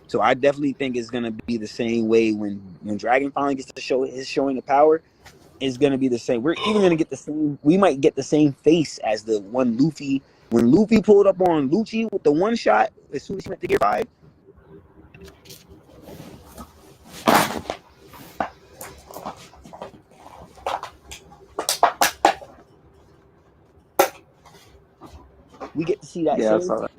So I definitely think it's gonna be the same way when Dragon finally gets to show his showing of power. It's gonna be the same. We're even gonna get the same. We might get the same face as the one Luffy when Luffy pulled up on Lucci with the one shot as soon as he went to Gear 5. We get to see that Yeah, I same. saw that.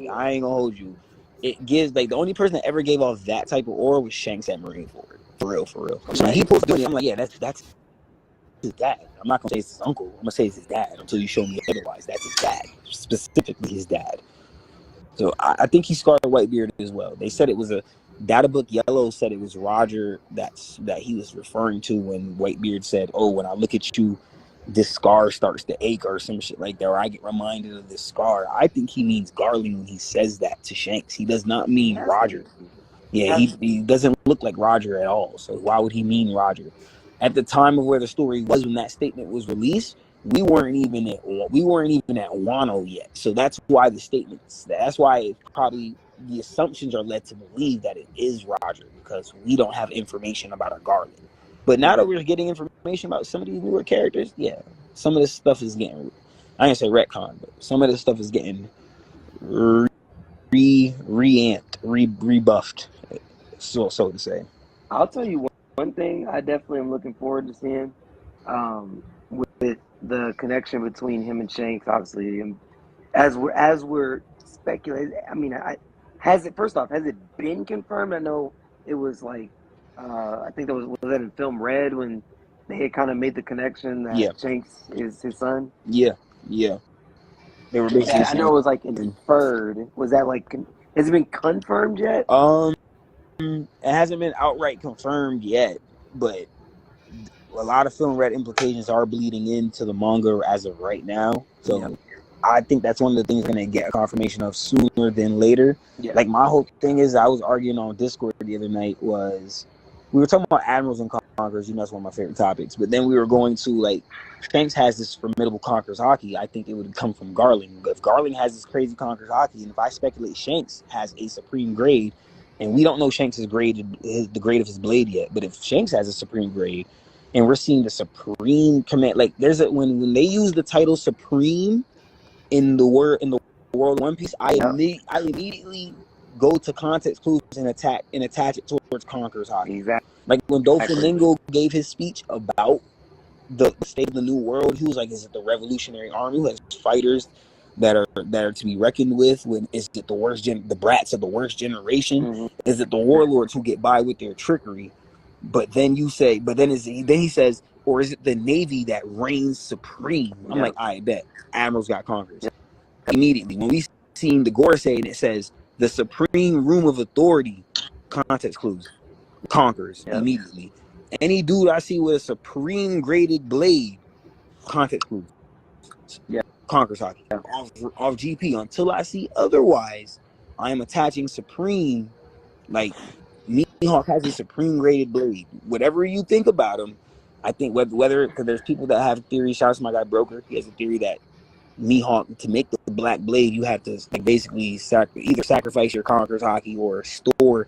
I ain't gonna hold you. It gives like the only person that ever gave off that type of aura was Shanks at Marineford. For real. So when he pulls the I'm like, yeah, that's his dad. I'm not gonna say it's his uncle. I'm gonna say it's his dad until you show me otherwise. That's his dad, specifically his dad. So I think he scarred Whitebeard as well. They said it was a Data Book Yellow said it was Roger that he was referring to when Whitebeard said, "Oh, when I look at you, this scar starts to ache," or some shit like that, or I get reminded of this scar. I think he means Garling when he says that to Shanks. He does not mean Roger. Yeah, he doesn't look like Roger at all. So why would he mean Roger? At the time of where the story was when that statement was released, we weren't even at Wano yet. So that's why that's why it probably the assumptions are led to believe that it is Roger because we don't have information about a Garland. But now that we're getting information about some of these newer characters, yeah, some of this stuff is getting, I ain't say retcon, but some of this stuff is getting rebuffed, so to say. I'll tell you one thing I definitely am looking forward to seeing, with the connection between him and Shanks. Obviously, as we're speculating. I mean, has it been confirmed? I know it was like, I think that was that in film Red when they had kind of made the connection that Shanks is his son. Yeah. They were basically I know it was like inferred. Was that like? Has it been confirmed yet? It hasn't been outright confirmed yet, but a lot of film Red implications are bleeding into the manga as of right now. So I think that's one of the things we're going to get a confirmation of sooner than later. Yeah. Like my whole thing is, I was arguing on Discord the other night was, we were talking about Admirals and Conquerors, that's one of my favorite topics, but then we were going to like, Shanks has this formidable Conquerors haki, I think it would come from Garling. But if Garling has this crazy Conquerors haki, and if I speculate Shanks has a supreme grade, and we don't know Shanks' grade, the grade of his blade yet, but if Shanks has a supreme grade, and we're seeing the supreme command, like there's when they use the title supreme in the world of One Piece, I immediately go to context clues and attach it towards Conqueror's haki. Exactly. Like when Doflamingo gave his speech about the state of the new world, he was like, "Is it the Revolutionary Army who has fighters that are to be reckoned with? When is it the brats of the worst generation? Mm-hmm. Is it the warlords who get by with their trickery?" But then he says, or is it the Navy that reigns supreme? I'm like, I bet Admirals got Conquerors. Immediately when we seen the Gorosei and it says the supreme room of authority, context clues, Conquerors immediately. Any dude I see with a supreme graded blade, context clues, Conquerors haki. Off GP until I see otherwise, I am attaching supreme. Like Mihawk has a supreme graded blade. Whatever you think about him, I think whether because there's people that have theories. Shout out to my guy Broker. He has a theory that Mihawk, to make the black blade, you have to like basically either sacrifice your Conquerors haki or store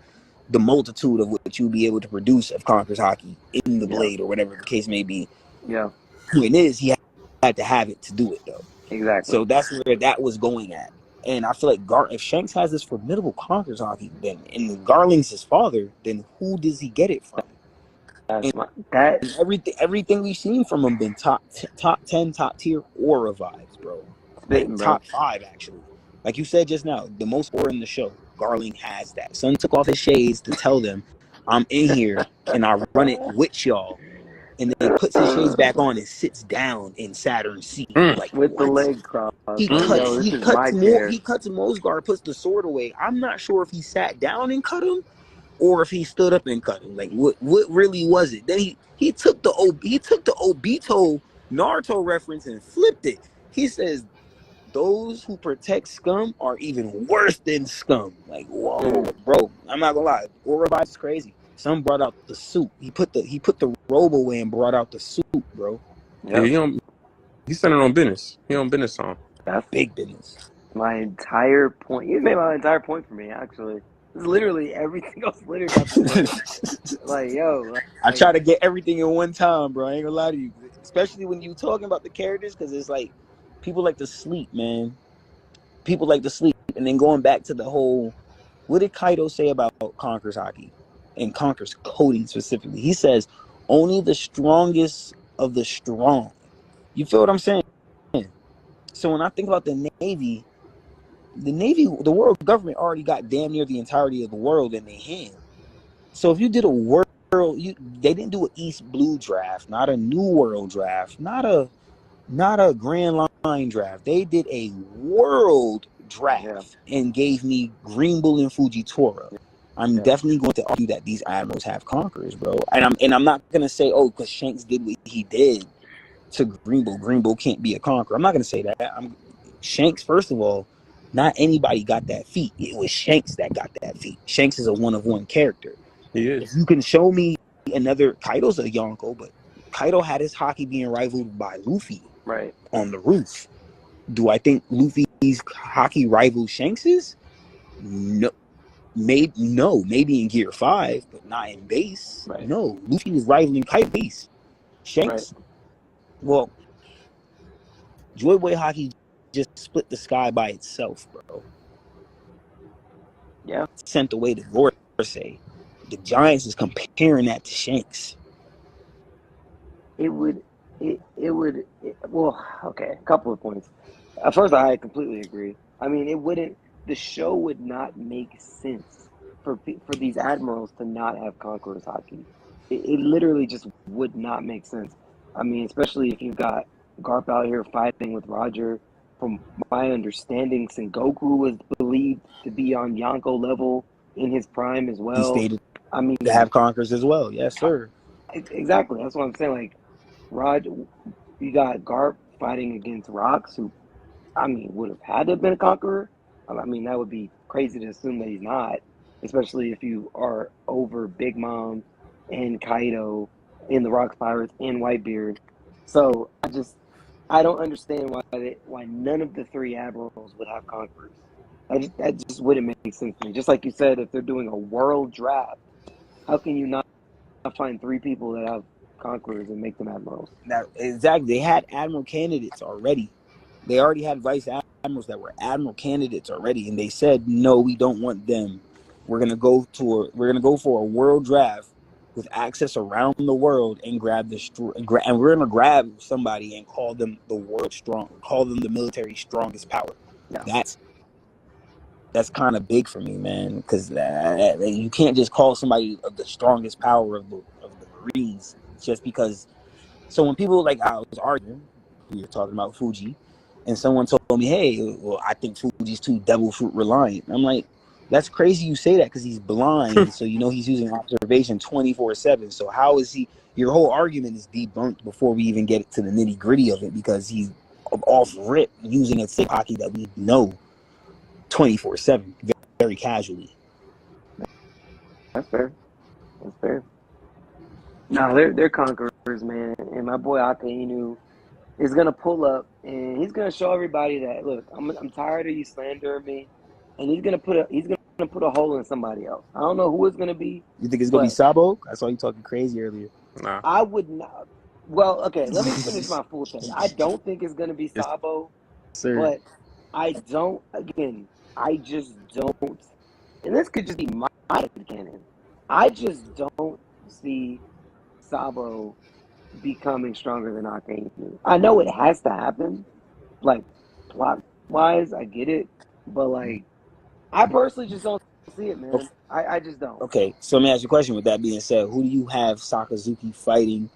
the multitude of what you'll be able to produce of Conquerors haki in the blade or whatever the case may be. Yeah. Point is, he had to have it to do it though. Exactly. So that's where that was going at. And I feel like if Shanks has this formidable Conquerors haki, then and Garling's his father, then who does he get it from? Everything we've seen from him been top 10, top tier aura vibes, bro. Like top 5 actually. Like you said just now, the most aura in the show. Garling has that. Son took off his shades to tell them, "I'm in here and I run it with y'all." And then puts his shades back on and sits down in Saturn C. Like with the leg crossed. He cuts Mosgar, puts the sword away. I'm not sure if he sat down and cut him or if he stood up and cut him. Like what really was it? Then he took the Obito Naruto reference and flipped it. He says, "Those who protect scum are even worse than scum." Like, whoa, bro. I'm not gonna lie. Aura vibes is crazy. Some brought out the suit. He put the robe away and brought out the suit, bro. Yep. Yeah, he's standing on business. He on business on. That's big business. My entire point. You made my entire point for me, actually. It's literally everything else literally like, yo. I try to get everything in one time, bro. I ain't gonna lie to you. Especially when you talking about the characters, because it's like people like to sleep, man. People like to sleep. And then going back to the whole, what did Kaido say about Conqueror's haki? And Conqueror's coding specifically. He says, only the strongest of the strong. You feel what I'm saying? So when I think about the Navy, the world government already got damn near the entirety of the world in their hand. So if you did a world, they didn't do an East Blue draft, not a New World draft, not a Grand Line draft. They did a world draft and gave me Green Bull and Fujitora. I'm definitely going to argue that these admirals have conquerors, bro. And I'm not gonna say, oh, because Shanks did what he did to Green Bull. Green Bull can't be a conqueror. I'm not gonna say that. Shanks, first of all, not anybody got that feat. It was Shanks that got that feat. Shanks is a one-of-one character. He If is. you can show me another, Kaido's a Yonko, but Kaido had his hockey being rivaled by Luffy on the roof. Do I think Luffy's hockey rivals Shanks's? No. Maybe in Gear 5, but not in base. Right. No, Luffy was rivaling Kaido base. Shanks, well, Joy Boy hockey just split the sky by itself, bro. Yeah. Sent away to Gorosei. The Giants is comparing that to Shanks. Well, okay, a couple of points. First, I completely agree. I mean, the show would not make sense for these admirals to not have Conqueror's hockey. It literally just would not make sense. I mean, especially if you've got Garp out here fighting with Roger. From my understanding, Sengoku was believed to be on Yonko level in his prime as well. He stated I mean, to have conquerors as well. Yes, sir. Exactly. That's what I'm saying. Like, you got Garp fighting against Rocks, who, I mean, would have had to have been a conqueror. I mean, that would be crazy to assume that he's not, especially if you are over Big Mom and Kaido in the Rocks Pirates and Whitebeard. So I don't understand why none of the three admirals would have conquerors. That just wouldn't make sense to me. Just like you said, if they're doing a world draft, how can you not find three people that have conquerors and make them admirals? Now, exactly. They had admiral candidates already. They already had vice admirals that were admiral candidates already, and they said, no, we don't want them. We're gonna go for a world draft with access around the world and and we're gonna grab somebody and call them the world strong, call them the military strongest power. Yeah. That's kind of big for me, man, because you can't just call somebody the strongest power of the Marines just because. So when people, like, I was arguing, we were talking about Fuji, and someone told me, hey, well, I think Fuji's too devil fruit reliant. I'm like, that's crazy you say that because he's blind, so he's using observation 24/7. So how is he? Your whole argument is debunked before we even get to the nitty gritty of it because he's off rip using a sick hockey that we know 24/7, very casually. That's fair. No, they're conquerors, man. And my boy Akainu is gonna pull up and he's gonna show everybody that, look, I'm tired of you slandering me, and he's gonna put a hole in somebody else. I don't know who it's gonna be. You think it's gonna be Sabo? I saw you talking crazy earlier. Nah. I would not. Well, okay, let me finish my full thing. I don't think it's gonna be Sabo, but I just don't. And this could just be my canon. I just don't see Sabo becoming stronger than Akainu. I know it has to happen, like plot wise, I get it, but like I personally just don't see it, man. I just don't. Okay, so let me ask you a question. With that being said, who do you have Sakazuki fighting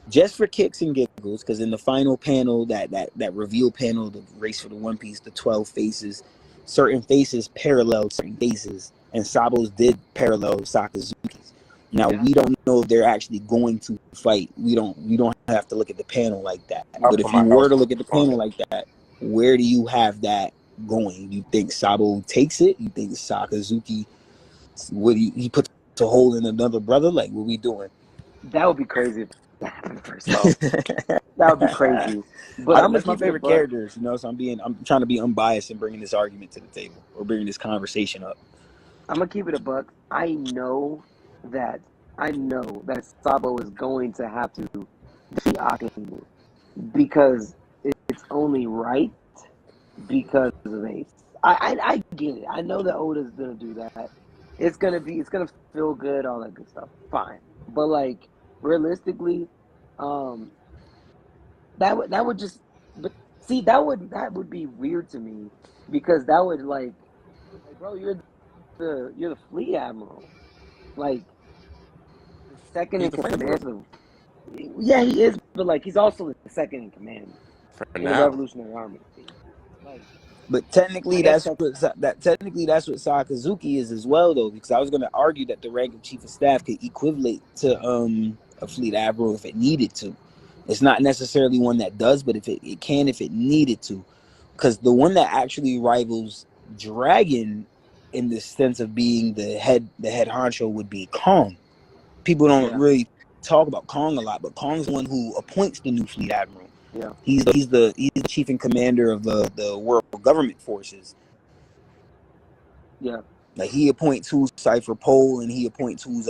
just for kicks and giggles? Because in the final panel, that reveal panel, the race for the One Piece, the 12 faces, certain faces paralleled certain faces, and Sabo's did parallel Sakazuki's. Now we don't know if they're actually going to fight. We don't have to look at the panel like that. But if you were to look at the panel like that, where do you have that going? You think Sabo takes it? You think Sakazuki he puts a hole in another brother? Like, what we doing? That would be crazy if that happened first. That would be crazy. But that's my favorite characters, so I'm trying to be unbiased and bringing this argument to the table or bringing this conversation up. I'm gonna keep it a buck. I know that Sabo is going to have to be Akainu because it's only right because of Ace. I get it. I know that Oda's gonna do that. It's gonna feel good, all that good stuff. Fine, but like realistically, that would just. But See, that would be weird to me because that would like bro, you're the fleet admiral, like the second He's in the first, bro. command of. Yeah, he is, but like he's also the second in command For in the now. Revolutionary Army. Like, But I technically, guess that's what Sakazuki is as well, though, because I was going to argue that the rank of chief of staff could equivalent to a fleet admiral if it needed to. It's not necessarily one that does, but if it can, if it needed to, because the one that actually rivals Dragon in the sense of being the head honcho would be Kong. People don't Yeah, really talk about Kong a lot, but Kong's the one who appoints the new fleet admiral. yeah, He's the chief and commander of the world government forces. yeah. Like he appoints who's Cypher Pole, and he appoints who's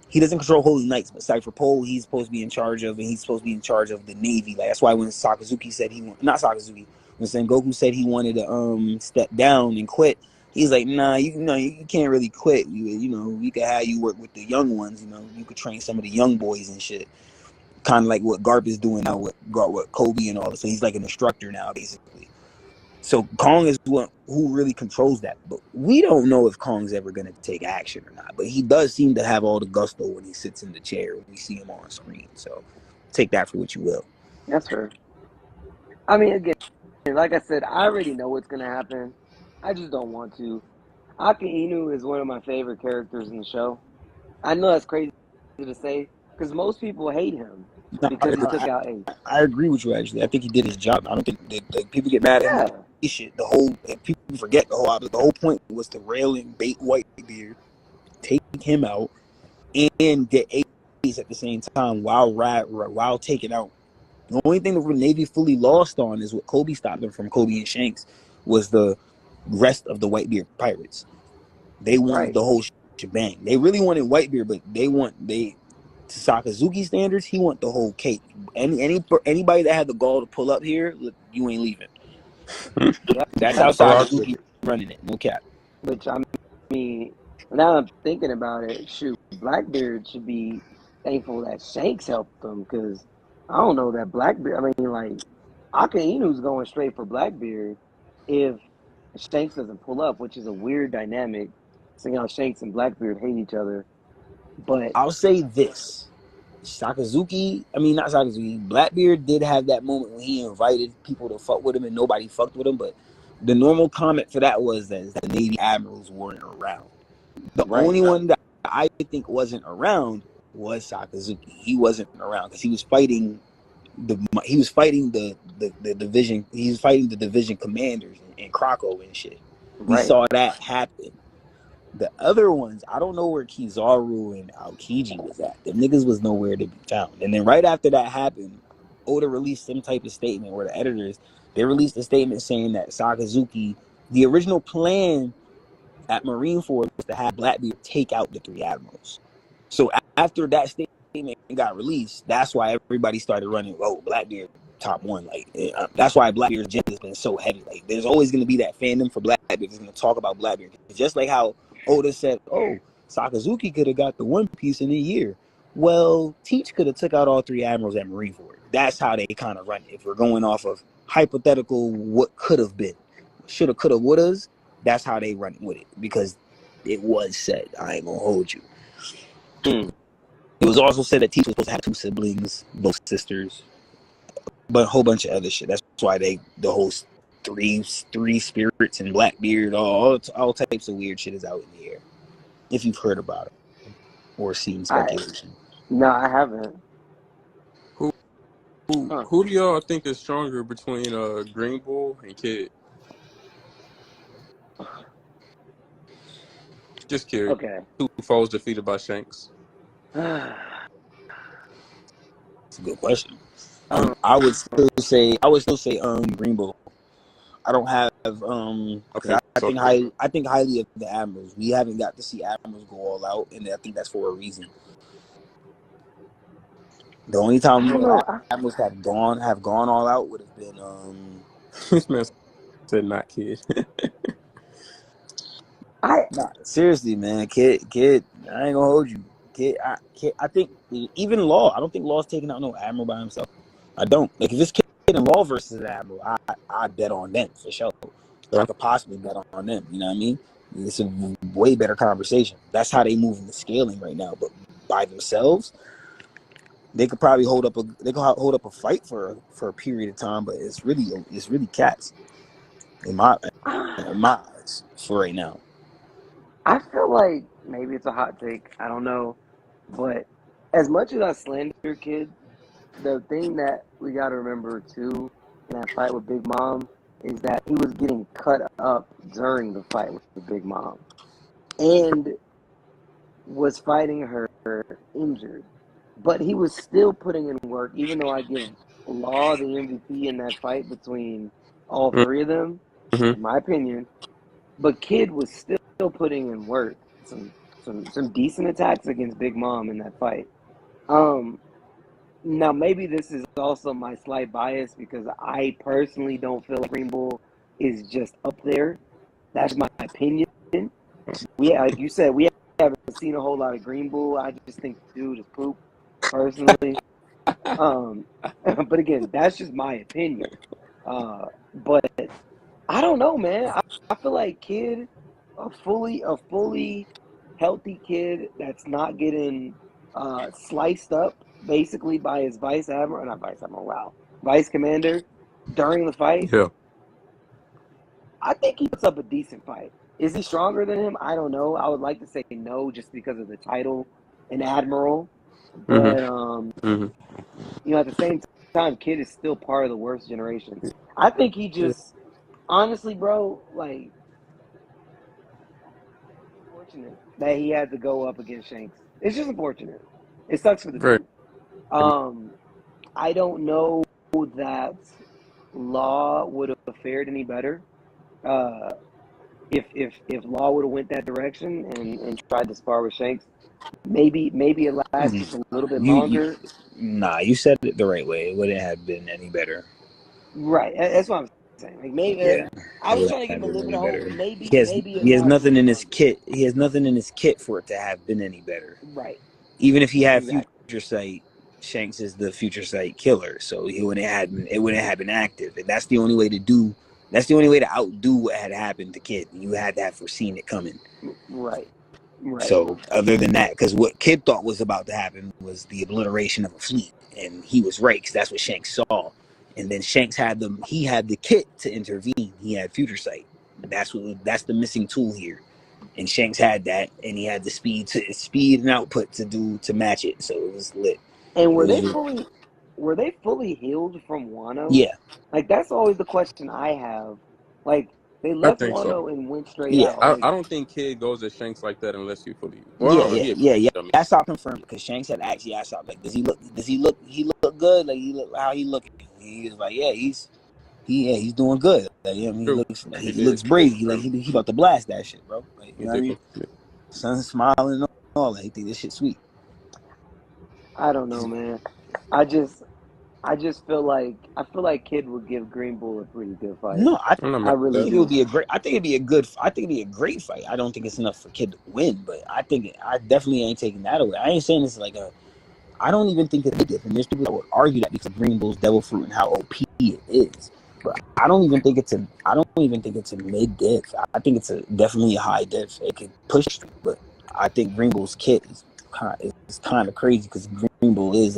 he doesn't control Holy Knights, but Cypher Pole he's supposed to be in charge of, and he's supposed to be in charge of the Navy. Like that's why when Sakazuki said not Sakazuki, when Sengoku said he wanted to step down and quit, he's like, nah, you can't really quit. You know, we could have you work with the young ones. You know, you could train some of the young boys and shit. Kind of like what Garp is doing now with Kobe and all this. So he's like an instructor now, basically. So Kong is who really controls that. But we don't know if Kong's ever going to take action or not. But he does seem to have all the gusto when he sits in the chair when we see him on screen. So take that for what you will. That's fair. I mean, again, like I said, I already know what's gonna happen. I just don't want to. Aka Inu is one of my favorite characters in the show. I know that's crazy to say because most people hate him because he took out Ace. I agree with you, actually. I think he did his job. I don't think that people get mad at him. Shit, people forget the whole point was to rail and bait Whitebeard, take him out, and get Ace at the same time while taking out. The only thing the Navy fully lost on is what Kobe stopped them from. Kobe and Shanks was the rest of the Whitebeard pirates. They wanted the whole shebang. They really wanted Whitebeard, but to Sakazuki standards, he want the whole cake. Anybody that had the gall to pull up here, look, you ain't leaving. That's how Sakazuki running it. No cap. Which I mean, now I'm thinking about it. Shoot, Blackbeard should be thankful that Shanks helped him because I don't know that Blackbeard. I mean, like Aka Inu's going straight for Blackbeard if Shanks doesn't pull up, which is a weird dynamic. Seeing how Shanks and Blackbeard hate each other. But I'll say this. Blackbeard did have that moment when he invited people to fuck with him and nobody fucked with him, but the normal comment for that was that the Navy admirals weren't around. The only one that I think wasn't around was Sakazuki. He wasn't around because he was fighting the division. He was fighting the division commanders and Krakow and shit. We saw that happen. The other ones, I don't know where Kizaru and Aokiji was at. The niggas was nowhere to be found. And then right after that happened, Oda released some type of statement where the editors, they released a statement saying that Sakazuki, the original plan at Marineford was to have Blackbeard take out the three admirals. So after that statement got released, that's why everybody started running, Blackbeard top one. Like that's why Blackbeard's agenda has been so heavy. Like there's always going to be that fandom for Blackbeard. There's going to talk about Blackbeard. Just like how Oda said, Sakazuki could have got the One Piece in a year. Well, Teach could have took out all three admirals at Marineford. That's how they kind of run it. If we're going off of hypothetical, what could have been, shoulda, coulda, wouldas, that's how they run it with it because it was said. I ain't gonna hold you. It was also said that Teach was supposed to have two siblings, both sisters, but a whole bunch of other shit. That's why the whole three spirits and Blackbeard, all types of weird shit is out in the air. If you've heard about it or seen speculation. No, I haven't. Who do y'all think is stronger between Green Bull and Kid? Just curious. Okay. Two foes defeated by Shanks. That's a good question. I would still say Green Bull. I don't have okay. I think highly of the admirals. We haven't got to see admirals go all out, and I think that's for a reason. The only time admirals have gone all out would have been This man said not Kid. Seriously, man, Kid, I ain't gonna hold you. Kid, I think even Law. I don't think Law's taking out no admiral by himself. I don't. Like if it's Kid Kid and Law versus Admiral, I bet on them for sure. I could possibly bet on them. You know what I mean? It's a way better conversation. That's how they move in the scaling right now. But by themselves, they could probably hold up a fight for a period of time. But it's really cats in my eyes for right now. I feel like maybe it's a hot take. I don't know, but as much as I slander Kid, the thing that we got to remember too in that fight with Big Mom is that he was getting cut up during the fight with Big Mom and was fighting her injured, but he was still putting in work. Even though I give Law the MVP in that fight between all three of them, in my opinion, but Kid was still putting in work. Some decent attacks against Big Mom in that fight. Now, maybe this is also my slight bias because I personally don't feel like Green Bull is just up there. That's my opinion. Like you said, we haven't seen a whole lot of Green Bull. I just think the dude is poop, personally. But again, that's just my opinion. But I don't know, man. I feel like Kid, a fully healthy Kid that's not getting sliced up basically by his vice commander during the fight. Yeah. I think he puts up a decent fight. Is he stronger than him? I don't know. I would like to say no just because of the title and Admiral. But you know, at the same time, Kid is still part of the worst generation. I think he just honestly, bro, like, unfortunate that he had to go up against Shanks. It's just unfortunate. It sucks for the dude. I don't know that Law would have fared any better if Law would have went that direction and tried to spar with Shanks. Maybe it lasts just a little bit longer. You said it the right way. It wouldn't have been any better. Right. That's what I'm saying. Like maybe I was trying to give him a little bit of hope. Maybe he has nothing in his kit. He has nothing in his kit for it to have been any better. Right. Even if he had Future Sight, Shanks is the Future Sight killer, so it wouldn't have been active, and that's the only way to outdo what had happened to Kid. You had to have foreseen it coming. Right. So other than that, because what Kid thought was about to happen was the obliteration of a fleet, and he was right because that's what Shanks saw. And then Shanks had the kit to intervene. He had Future Sight. That's the missing tool here. And Shanks had that, and he had the speed and output to match it. So it was lit. And were they fully healed from Wano? Yeah. Like that's always the question I have. Like they left Wano and went straight out. I don't think Kid goes at Shanks like that unless you fully. Yeah. That's all confirmed because Shanks had actually asked out, like, does he look good? Like how he looking? He was like, yeah, he's doing good. Like, you know, he looks brave. He about to blast that shit, bro. Like, you know what I mean? Son's smiling and all that. He think this shit sweet. I don't know, man. I just feel like Kid would give Green Bull a pretty good fight. No, I think it would be a great. I think it'd be a great fight. I don't think it's enough for Kid to win, but I definitely ain't taking that away. I ain't saying this like I don't even think it's mid-diff, and there's people that would argue that because of Green Bull's Devil Fruit and how OP it is. But I don't even think it's a mid-diff. I think it's definitely a high diff. It could push through, but I think Green Bull's kit is kind of crazy because Green Bull is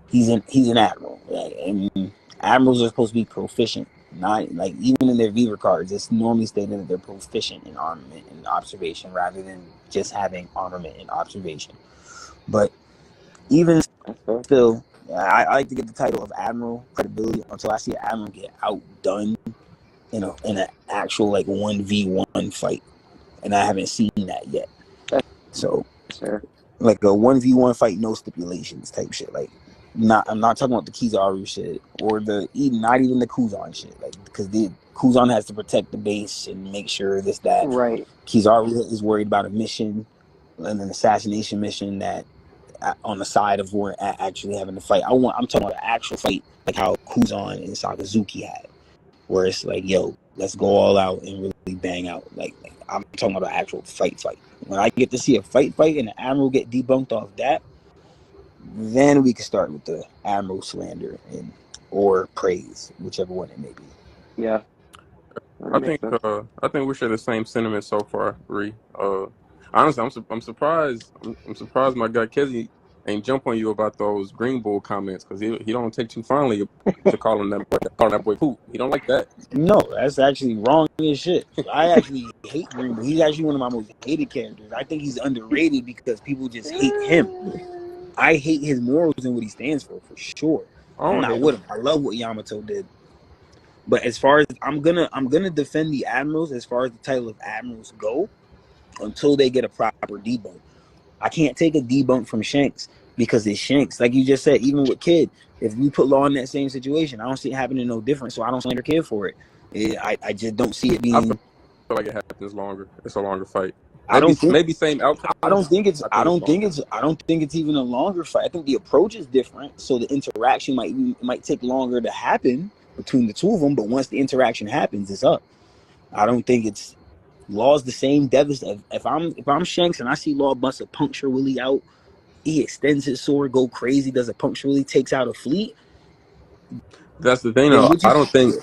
he's an admiral. And admirals are supposed to be proficient. Not like even in their Viva cards, it's normally stated that they're proficient in armament and observation rather than just having armament and observation. But even still, I like to get the title of Admiral credibility until I see an Admiral get outdone in an actual like 1v1 fight, and I haven't seen that yet. So, like a 1v1 fight, no stipulations type shit. Like, I'm not talking about the Kizaru shit or not even the Kuzan shit. Like, because the Kuzan has to protect the base and make sure that. Right. Kizaru is worried about a mission, an assassination mission that. On the side of where actually having the fight, I'm talking about the actual fight, like how Kuzan and Sakazuki had, where it's like, yo, let's go all out and really bang out. Like I'm talking about the actual fight. When I get to see a fight and the Admiral get debunked off that, then we can start with the Admiral slander and or praise, whichever one it may be. Yeah. That I makes think sense. I think we share the same sentiment so far, Ree. Honestly, I'm surprised. I'm surprised my guy Kezi ain't jump on you about those Green Bull comments because he don't take too fondly to calling that boy poop. He don't like that. No, that's actually wrong as shit. I actually hate Green Bull. He's actually one of my most hated characters. I think he's underrated because people just hate him. I hate his morals and what he stands for sure. I I'm don't not hate with him. him. I love what Yamato did. But as far as I'm gonna defend the admirals as far as the title of admirals go until they get a proper debunk. I can't take a debunk from Shanks because it's Shanks. Like you just said, even with Kid, if you put Law in that same situation, I don't see it happening no different. So I don't slander Kid for it. I just don't see it I feel being. like it happens longer. It's a longer fight. I don't think. Maybe same outcome. I don't think it's. I I think it's don't think longer. it's. I don't think it's even a longer fight. I think the approach is different, so the interaction might take longer to happen between the two of them. But once the interaction happens, it's up. I don't think it's. Law's the same devastating. If I'm Shanks and I see Law bust a puncture Willie out, he extends his sword, go crazy, does a puncture Willie, takes out a fleet. That's the thing, Then though. what you?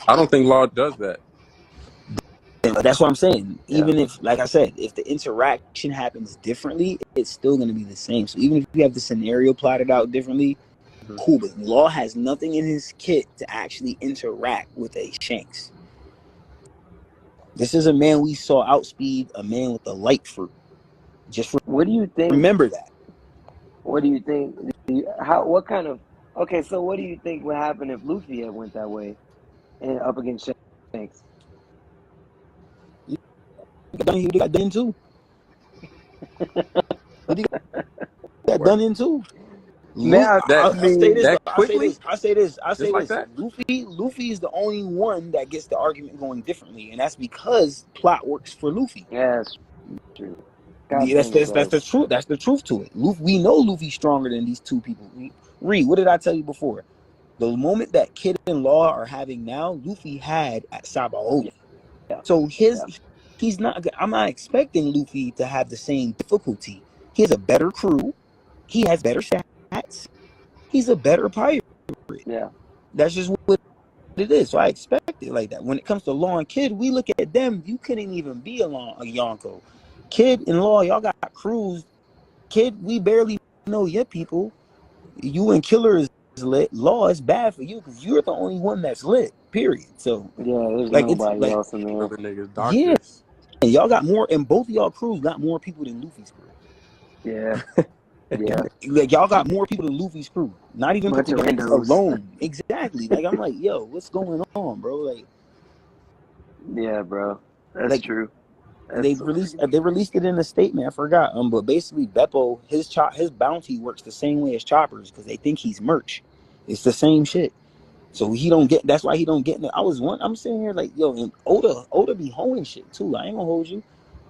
I don't think Law does that. That's what I'm saying. Yeah. Even if, like I said, if the interaction happens differently, it's still going to be the same. So even if you have the scenario plotted out differently, cool. But Law has nothing in his kit to actually interact with a Shanks. This is a man we saw outspeed a man with a light fruit. Just What do you think? remember that. What do you think? What kind of? Okay, so what do you think would happen if Luffy had went that way and up against Shanks? He would have got done in too. He got done in too. Man, I'll say this. that I'll say this. Just like that? Luffy is the only one that gets the argument going differently, and that's because plot works for Luffy. Yeah, that's true. That's the truth. That's the truth to it. We know Luffy's stronger than these two people. Reed, what did I tell you before? The moment that Kid and Law are having now, Luffy had at Sabaody. Yeah. So he's not. I'm not expecting Luffy to have the same difficulty. He has a better crew. He has better stats. He's a better pirate. Yeah. That's just what it is. So I expect it like that. When it comes to Law and Kid, we look at them. You couldn't even be a Yonko. Kid and Law, y'all got crews. Kid, we barely know your people. You and Killer is lit. Law is bad for you because you're the only one that's lit. Period. So Yeah, there's like nobody else in there. Other niggas, doctors. Yeah, and y'all got more, and both of y'all crews got more people than Luffy's crew. Yeah. Yeah. Like y'all got more people than Luffy's crew. Not even Bunch of Picard randos. alone. Exactly. Like I'm like, yo, what's going on, bro? Like, Yeah, bro. That's like, true. They released it in a statement. I forgot. But basically, Beppo, his bounty works the same way as Chopper's because they think he's merch. It's the same shit. So he don't get. That's why he don't get. I'm sitting here like, yo, and Oda be hoeing shit too. I ain't gonna hold you.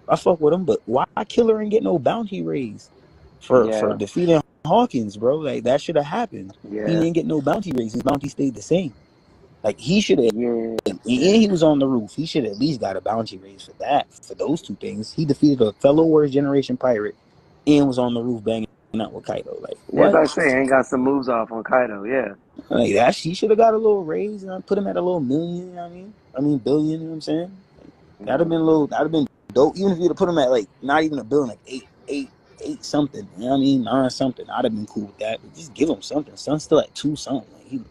I fuck with him, but why Killer ain't get no bounty raise for defeating Hawkins, bro? Like that should have happened. Yeah. He didn't get no bounty raise. His bounty stayed the same. Like he should have. Yeah. And he was on the roof. He should at least got a bounty raise for that. For those two things, he defeated a fellow Warriors Generation pirate and was on the roof banging out with Kaido. Like what? Yeah, I say, ain't got some moves off on Kaido. Yeah. Like that, he should have got a little raise and I put him at a little million. You know what I mean, billion. You know what I'm saying? Like, that'd have been dope. Even if you'd have put him at like not even a billion, like eight something. You know what I mean? 9 something. I'd have been cool with that. But just give him something. Son's still at 2 something.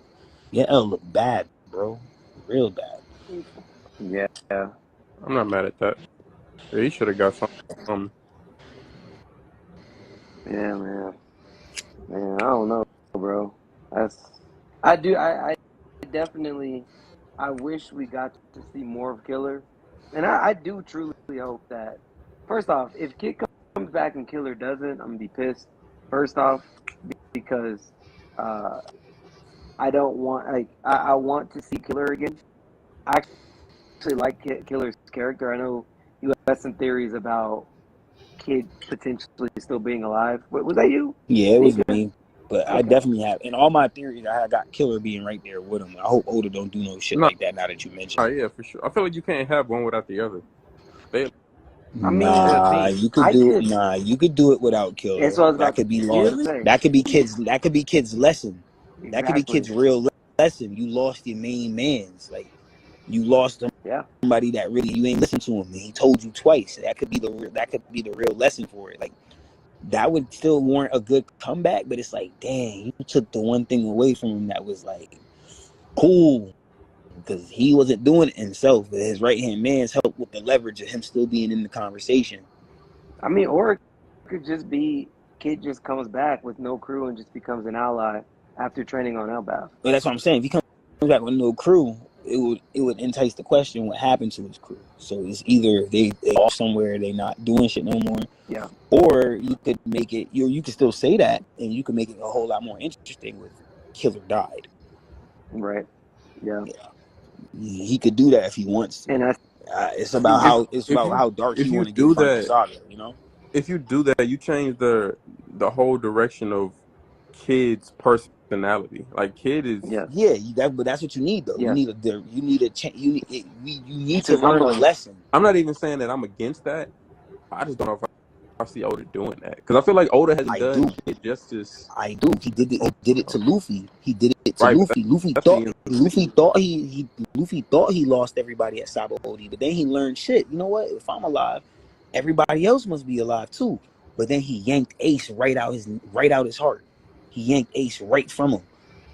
Like L look bad, bro. Real bad. Yeah. I'm not mad at that. Yeah, he should have got something. Yeah, man. Man, I don't know, bro. I definitely, I wish we got to see more of Killer. And I do truly hope that, first off, if Kid comes back and Killer doesn't, I'm going to be pissed. First off, because I don't want, like, I want to see Killer again. I actually like Killer's character. I know you had some theories about Kid potentially still being alive. Was that you? Yeah, it was me. But okay. I definitely have, in all my theories, I got Killer being right there with him. I hope Oda don't do no shit like that now that you mentioned. Oh yeah, for sure. I feel like you can't have one without the other. You could do it without Killer. That could be long. That could be kids. That could be kids' lesson. Exactly. That could be kids' real lesson. You lost your main mans. Like you lost Yeah. somebody that really you ain't listened to him. And he told you twice. That could be the real lesson for it. Like that would still warrant a good comeback, but it's like, dang, you took the one thing away from him that was like cool. Because he wasn't doing it himself, but his right hand man's helped with the leverage of him still being in the conversation. I mean, or it could just be Kid just comes back with no crew and just becomes an ally after training on Elbath. But that's what I'm saying. If he comes back with no crew, it would entice the question what happened to his crew. So it's either they off somewhere, they not doing shit no more. Yeah. Or you could make it you could still say that and you could make it a whole lot more interesting with Killer died. Right. Yeah. He could do that if he wants to. And It's about how dark if he you want to do get from the that, saga, you know? if you do that, you change the whole direction of Kid's personality. Like Kid is yes. Yeah, but that's what you need though. Yes. You need It's to his learn a humbling. lesson. I'm not even saying that I'm against that. I just don't know if I see Oda doing that because I feel like Oda hasn't I done do. Kid justice. I do. He did it to Luffy. He did it to Right, but Luffy. Luffy that's thought the Luffy thought he lost everybody at Sabaody, but then he learned shit. You know what? If I'm alive, everybody else must be alive too. But then he yanked Ace right out his heart. He yanked Ace right from him.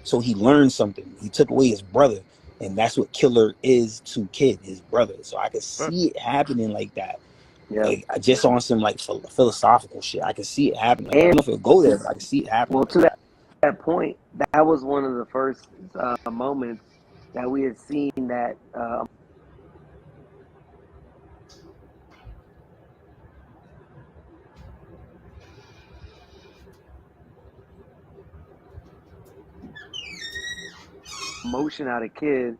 So he learned something. He took away his brother. And that's what Killer is to Kid, his brother. So I could see it happening like that. Yeah. Like just on some like philosophical shit. I can see it happening. Like, I don't know if it'll go there, but I can see it happening. Well, to that point, that was one of the first moments that we had seen that emotion out of Kid